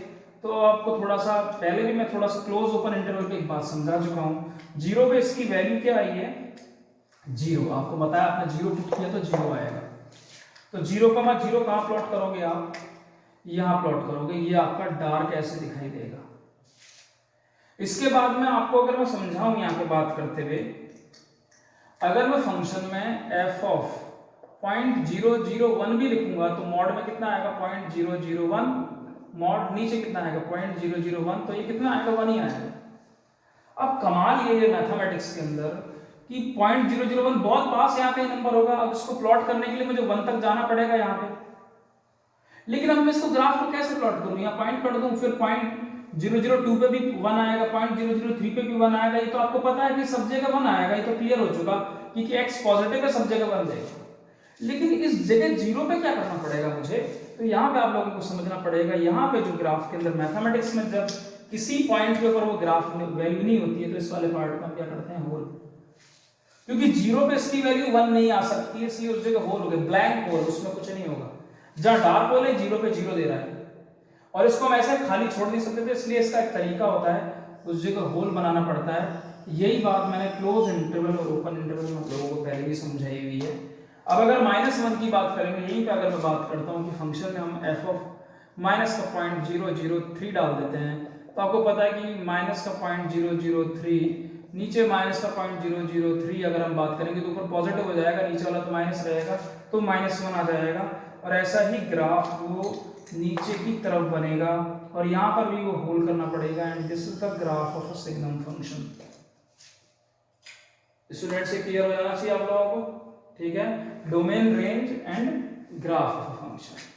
तो आपको थोड़ा सा पहले भी मैं थोड़ा सा क्लोज ओपन इंटरवल की एक बात समझा चुका हूं। 0 पे इसकी वैल्यू क्या आई है? 0। आपको बताया आपने 0 पुट किया तो 0 आएगा। तो 0 कहां प्लॉट करोगे आप? यहां प्लॉट करोगे। ये आपका डार्क ऐसे दिखाई देगा। इसके बाद में आपको अगर मैं समझाऊं यहां पे बात करते हुए, अगर मैं फंक्शन में f ऑफ 0.001 भी लिखूंगा तो मॉड में कितना आएगा? 0.001। मॉड नीचे कितना आएगा? 0.001। तो ये कितना आएगा? 1 ही आएगा। अब कमाल ये है मैथमेटिक्स के अंदर कि 0.001 बहुत पास यहाँ पे नंबर होगा। अब इसको प्लॉट करने के लिए मुझे 1 तक जाना पड़ेगा यहाँ पे, लेकिन अब मैं इसको ग्राफ को कैसे प्लॉट करूं? यहाँ पॉइंट कर दूं, फिर 0.002 पे भी 1 आएगा, 0.003 पे भी 1 आएगा। ये तो आपको पता है कि सब जगह 1 आएगा, ये तो क्लियर हो चुका कि x पॉजिटिव है, सब जगह 1 देगा। लेकिन इस जगह 0 पे क्या करना पड़ेगा मुझे? तो यहाँ पे आप लोगों को समझना पड़ेगा, यहाँ पे जो ग्राफ के अंदर मैथमेटिक्स में जब किसी पॉइंट के ऊपर वो ग्राफ में वैल्यू नहीं होती है तो इस वाले पार्ट में हम क्या करते हैं? होल। क्योंकि 0 पे इसकी वैल्यू 1 नहीं आ सकती है, इसलिए उस जगह होल हो गया, ब्लैंक होल, उसमें कुछ नहीं होगा। जहां डार्क होल है 0 पे 0 दे रहा है और इसको हम ऐसे खाली छोड़ नहीं सकते थे, इसलिए इसका एक तरीका होता है, उस जगह होल बनाना पड़ता है। यही बात मैंने क्लोज इंटरवल और ओपन इंटरवल में लोगों को पहले ही समझाई हुई है। अब अगर -1 की बात करेंगे, यहीं पे अगर मैं बात करता हूँ कि फंक्शन में हम f ऑफ माइनस का 0.003 डाल देते हैं, तो आपको पता है कि माइनस का 0.003 नीचे माइनस का 0.003 अगर हम बात करेंगे तो ऊपर पॉजिटिव हो जाएगा, नीचे वाला तो माइनस रहेगा, तो -1 आ जाएगा। और ऐसा ही ग्राफ वो नीचे की तरफ बनेगा और यहाँ पर भी वो होल करना पड़ेगा। And this is the graph of a signum function. Student से क्लियर हो जाना चाहिए आप लोगों को, ठीक है? Domain, range and graph of a function.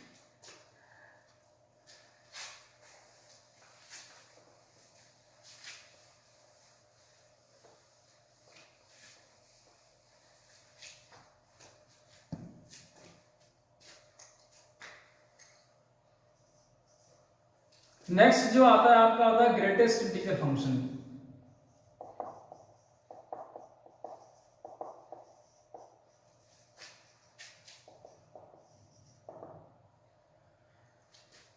Next जो आता है आपका आता है ग्रेटेस्ट इंटीजर फंक्शन।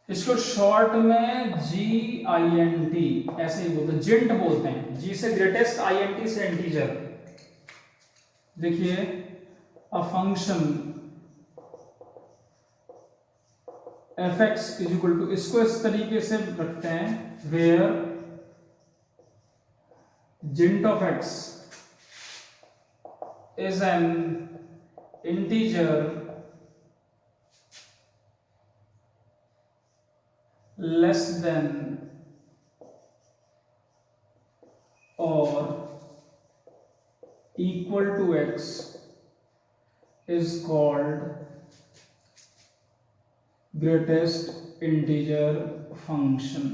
इसको शॉर्ट में GINT ऐसे ही बोलते हैं, जिंट बोलते हैं। जी से ग्रेटेस्ट, INT से इंटीजर। देखिए a function fx is equal to, इसको इस तरीके से रखते हैं where GINT of x is an integer less than और equal to x is called greatest integer function.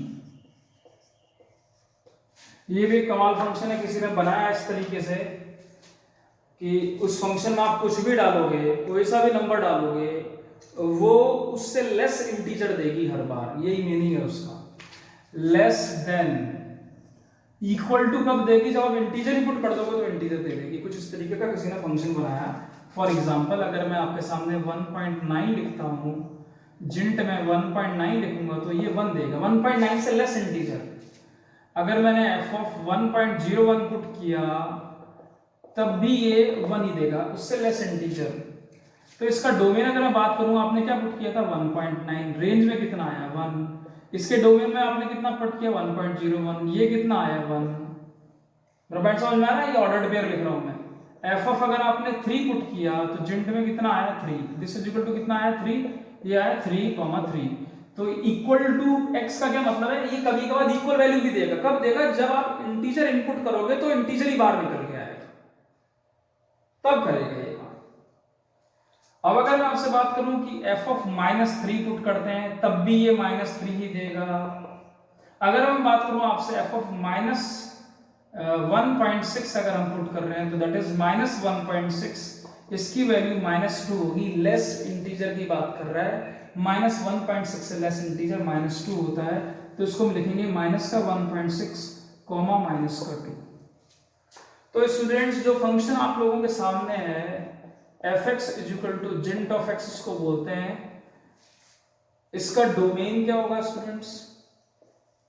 ये भी कमाल फंक्शन है, किसी ने बनाया इस तरीके से कि उस फंक्शन में आप कुछ भी डालोगे, कोई सा भी नंबर डालोगे, वो उससे लेस इंटीजर देगी हर बार। यही मीनिंग है उसका। लेस देन, इक्वल टू कब देगी? जब आप इंटीजर ही पुट कर दोगे तो इंटीजर दे देगी। कुछ इस तरीके का किसी ने फंक्शन बनाया। फॉर एग्जांपल अगर मैं आपके सामने 1.9 लिखता हूं, जिंट में 1.9 लिखूंगा तो ये 1 देगा, 1.9 से लेस इंटीजर। अगर मैंने f ऑफ 1.01 पुट किया तब भी ये 1 ही देगा, उससे लेस इंटीजर। तो इसका डोमेन अगर मैं बात करूं, आपने क्या पुट किया था? 1.9। रेंज में कितना आया? 1। इसके डोमेन में आपने कितना पुट किया? 1.01। ये कितना आया? 1। मेरा पॉइंट समझ में आ रहा है? ये ऑर्डर्ड पेयर लिख रहा हूं मैं। एफ ऑफ अगर आपने 3 पुट किया तो जिंट में कितना आया 3, दिस इज इक्वल टू कितना आया 3, ये आया 3,3। तो इक्वल टू x का क्या मतलब है? ये कभी कभार इक्वल वैल्यू भी देगा। कब देगा? जब आप इंटीजर इनपुट करोगे तो इंटीजर ही बाहर निकल के आएगा, तब करेगा ये काम। अब अगर मैं आपसे बात करूं कि f ऑफ -3 पुट करते हैं तब भी ये -3 ही देगा। अगर मैं बात करूं आपसे f ऑफ -1.6 अगर हम पुट कर रहे हैं तो दैट इज -1.6, इसकी वैल्यू -2 होगी। लेस इंटीजर की बात कर रहा है, -1.6 से लेस इंटीजर -2 होता है, तो इसको हम लिखेंगे -1.6 कॉमा -2। तो स्टूडेंट्स जो फंक्शन आप लोगों के सामने है fx is equal to GINT of x इसको बोलते हैं। इसका डोमेन क्या होगा स्टूडेंट्स?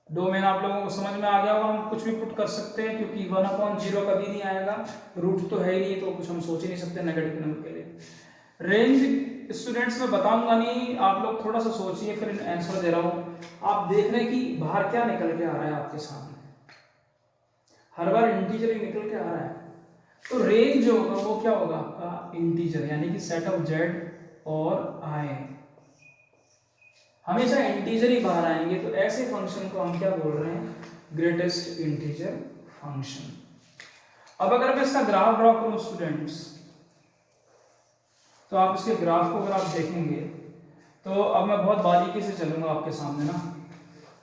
डोमेन आप लोगों को समझ में आ गया होगा, हम कुछ भी पुट कर सकते हैं क्योंकि 1/0 कभी नहीं आएगा, रूट तो है ही नहीं, तो कुछ हम सोच ही नहीं सकते नेगेटिव नंबर के लिए। रेंज स्टूडेंट्स मैं बताऊंगा नहीं, आप लोग थोड़ा सा सोचिए फिर आंसर दे रहा हूं। आप देख रहे हैं कि बाहर क्या निकल के आ रहा है आपके सामने, हर बार इंटीजर ही निकल के आ रहा है। तो रेंज जो होगा वो क्या होगा आपका इंटीजर, यानी कि सेट ऑफ जेड और आई, हमेशा इंटीजर ही बाहर आएंगे। तो ऐसे फंक्शन को हम क्या बोल रहे हैं? Greatest integer function. अब अगर मैं इसका ग्राफ ड्रॉ करूं स्टूडेंट्स, तो आप इसके ग्राफ को अगर आप देखेंगे तो अब मैं बहुत बारीकी से चलूंगा आपके सामने ना।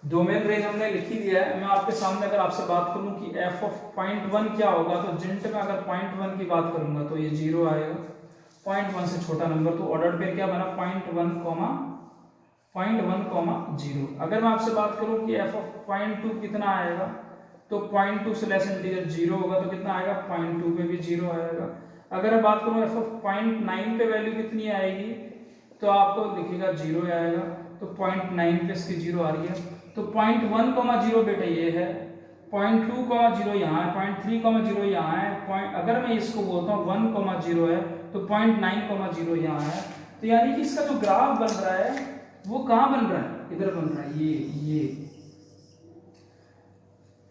डोमेन रेंज हमने लिख ही दिया है। मैं आपके सामने अगर आपसे बात करूं कि f ऑफ 0.1 क्या होगा, तो जिंट में अगर 0.1 की बात करूंगा तो ये 0 आएगा, 0.1 से छोटा नंबर। तो ऑर्डर पेयर क्या बना? 0.1, 0। अगर मैं आपसे बात करूं कि f ऑफ 0.2 कितना आएगा, तो 0.2 से लेस इंटीजर 0 होगा, तो कितना आएगा? 0.2 पे भी 0 आएगा। अगर मैं बात करूं f ऑफ 0.9 पे वैल्यू कितनी आएगी, तो आपको दिखेगा 0 आएगा। तो 0.9 पे इसकी 0 आ रही है। तो 0.1, 0 बेटा ये है, 0.2, 0 यहाँ है, 0.3, 0 यहाँ है। अगर मैं इसको बोलता हूँ 1, 0 है, तो 0.9, 0 यहाँ है। तो यानी कि इसका जो ग्राफ बन रहा है वो कहाँ बन रहा है? इधर बन रहा है,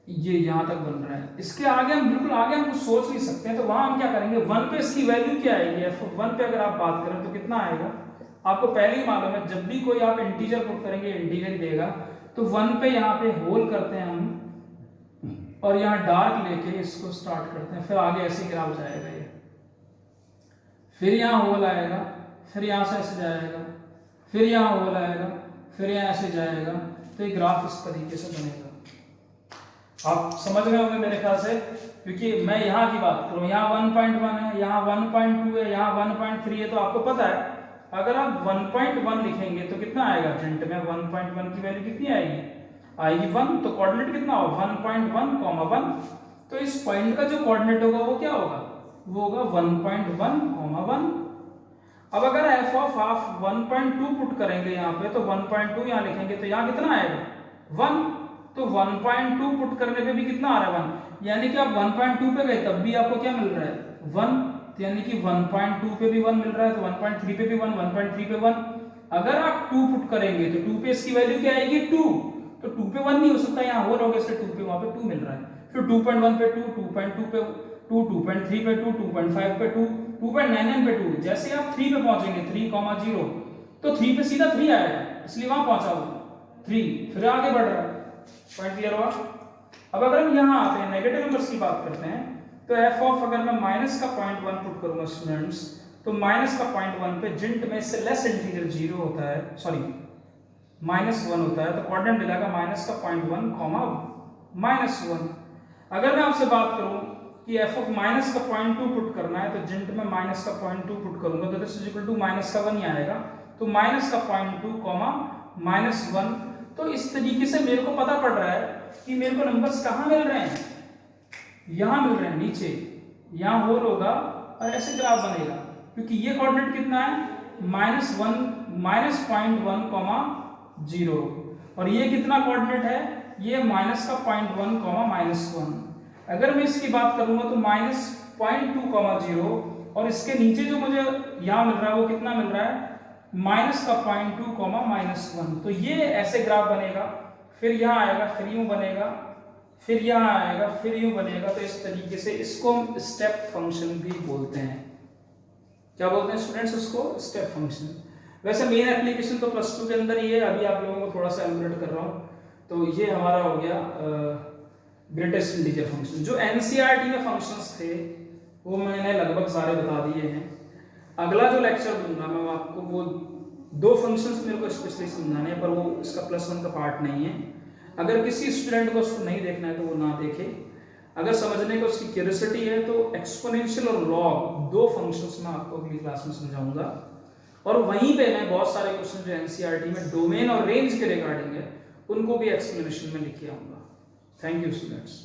ये यहां तक बन रहा है। इसके आगे हम बिल्कुल आगे हम कुछ सोच नहीं सकते हैं, तो वहां हम क्या करेंगे? 1 पे इसकी वैल्यू क्या आएगी? f1 पे अगर आप बात करें तो कितना आएगा? आपको पहले ही मालूम है, जब भी कोई आप इंटीजर पुट करेंगे इंटीजर ही देगा। तो 1 पे यहाँ पे होल करते हैं हम, और यहाँ डार्क लेके इसको स्टार्ट करते हैं, फिर आगे ऐसे ग्राफ जाएगा ये, फिर यहाँ होल आएगा, फिर यहाँ से ऐसे जाएगा, फिर यहाँ होल आएगा, फिर यहाँ ऐसे जाएगा। तो ये ग्राफ इस तरीके से बनेगा। आप समझ रहे होंगे मेरे ख्याल से, क्योंकि मैं यहाँ की बात करूँ, यहाँ 1.1 है, यहाँ 1.2 है, यहाँ 1.3 है, तो आपको पता है अगर आप 1.1 लिखेंगे तो कितना आएगा? जिंट में 1.1 की वैल्यू कितनी आएगी? आएगी 1। तो कोऑर्डिनेट कितना होगा? 1.1, 1। तो इस पॉइंट का जो कोऑर्डिनेट होगा वो क्या होगा? वो होगा 1.1, 1। अब अगर f ऑफ आप 1.2 पुट करेंगे यहाँ पे, तो 1.2 यहाँ लिखेंगे तो यहाँ कितना आएगा? 1। तो 1.2 पुट करने पे भी कितना आ रहा है? 1। यानी कि आप 1.2 पे गए तब भी आपको क्या मिल रहा है? 1। तो यानी कि 1.2 पे भी 1 मिल रहा है, तो 1.3 पे भी 1, 1.3 पे 1। अगर आप 2 पुट करेंगे तो 2 पे इसकी वैल्यू क्या आएगी? 2। तो 2 पे 1 नहीं हो सकता, यहाँ होल हो गया, इसलिए 2 पे वहां पे 2 मिल रहा है। फिर 2.1 पे 2, 2.2 पे 2, 2.3 पे 2, 2.5 पे 2, 2.99 पे 2। जैसे आप 3 पे पहुंचेंगे 3,0, तो 3 पे सीधा 3 आएगा, इसलिए वहां पहुंचा वो 3, फिर आगे बढ़ रहा है। पॉइंट क्लियर हुआ? अब अगर हम यहाँ आते हैं नेगेटिव नंबर्स की बात करते हैं, तो f ऑफ अगर मैं माइनस का 0.1 पुट करूंगा स्टूडेंट्स, तो माइनस का 0.1 पे जिंट में से लेस इंटीजर 0 होता है, सॉरी -1 होता है, तो कोऑर्डिनेट मिलेगा माइनस का 0.1, -1। अगर मैं आपसे बात करूं कि f ऑफ माइनस का 0.2 पुट करना है, तो जिंट में माइनस का 0.2 पुट करूंगा, तो this is equal to minus का 1 ही आएगा। तो माइनस का 0.2, -1। तो इस तरीके से मेरे को पता पड़ रहा है कि मेरे को नंबर्स कहाँ मिल रहे हैं? यहाँ मिल रहे हैं नीचे, यहाँ होल होगा और ऐसे ग्राफ बनेगा, क्योंकि ये कोऑर्डिनेट कितना है? -1, -0.1, और ये कितना कोऑर्डिनेट है? ये माइनस का 0.1, -1। अगर मैं इसकी बात करूंगा तो -0.2, 0, और इसके नीचे जो मुझे यहाँ मिल रहा है वो कितना मिल रहा है? माइनस का 0.2, -1। तो ये ऐसे ग्राफ बनेगा, फिर यहाँ आएगा, फिर यूं बनेगा, फिर यहाँ आएगा, फिर यूं बनेगा। तो इस तरीके से इसको हम स्टेप फंक्शन भी बोलते हैं। क्या बोलते हैं स्टूडेंट्स? उसको स्टेप फंक्शन। वैसे मेन एप्लीकेशन तो +2 के अंदर ही है, अभी आप लोगों को थोड़ा सा एलुमिनेट कर रहा हूँ। तो ये हमारा हो गया ग्रेटेस्ट इंटीजर फंक्शन। जो एनसीईआरटी में फंक्शंस थे वो मैंने लगभग सारे बता दिए हैं। अगला जो लेक्चर दूंगा मैं आपको, वो 2 फंक्शंस मेरे को स्पेशली समझाने हैं, पर वो इसका +1 का पार्ट नहीं है। अगर किसी स्टूडेंट को उसको नहीं देखना है तो वो ना देखे। अगर समझने को उसकी क्यूरियोसिटी है तो एक्सपोनेंशियल और लॉग 2 फंक्शंस मैं आपको अगली क्लास में समझाऊंगा। और वहीं पे मैं बहुत सारे क्वेश्चन जो एनसीईआरटी में डोमेन और रेंज के रिगार्डिंग है उनको भी एक्सप्लेनेशन में लिख के आऊंगा। Thank you students.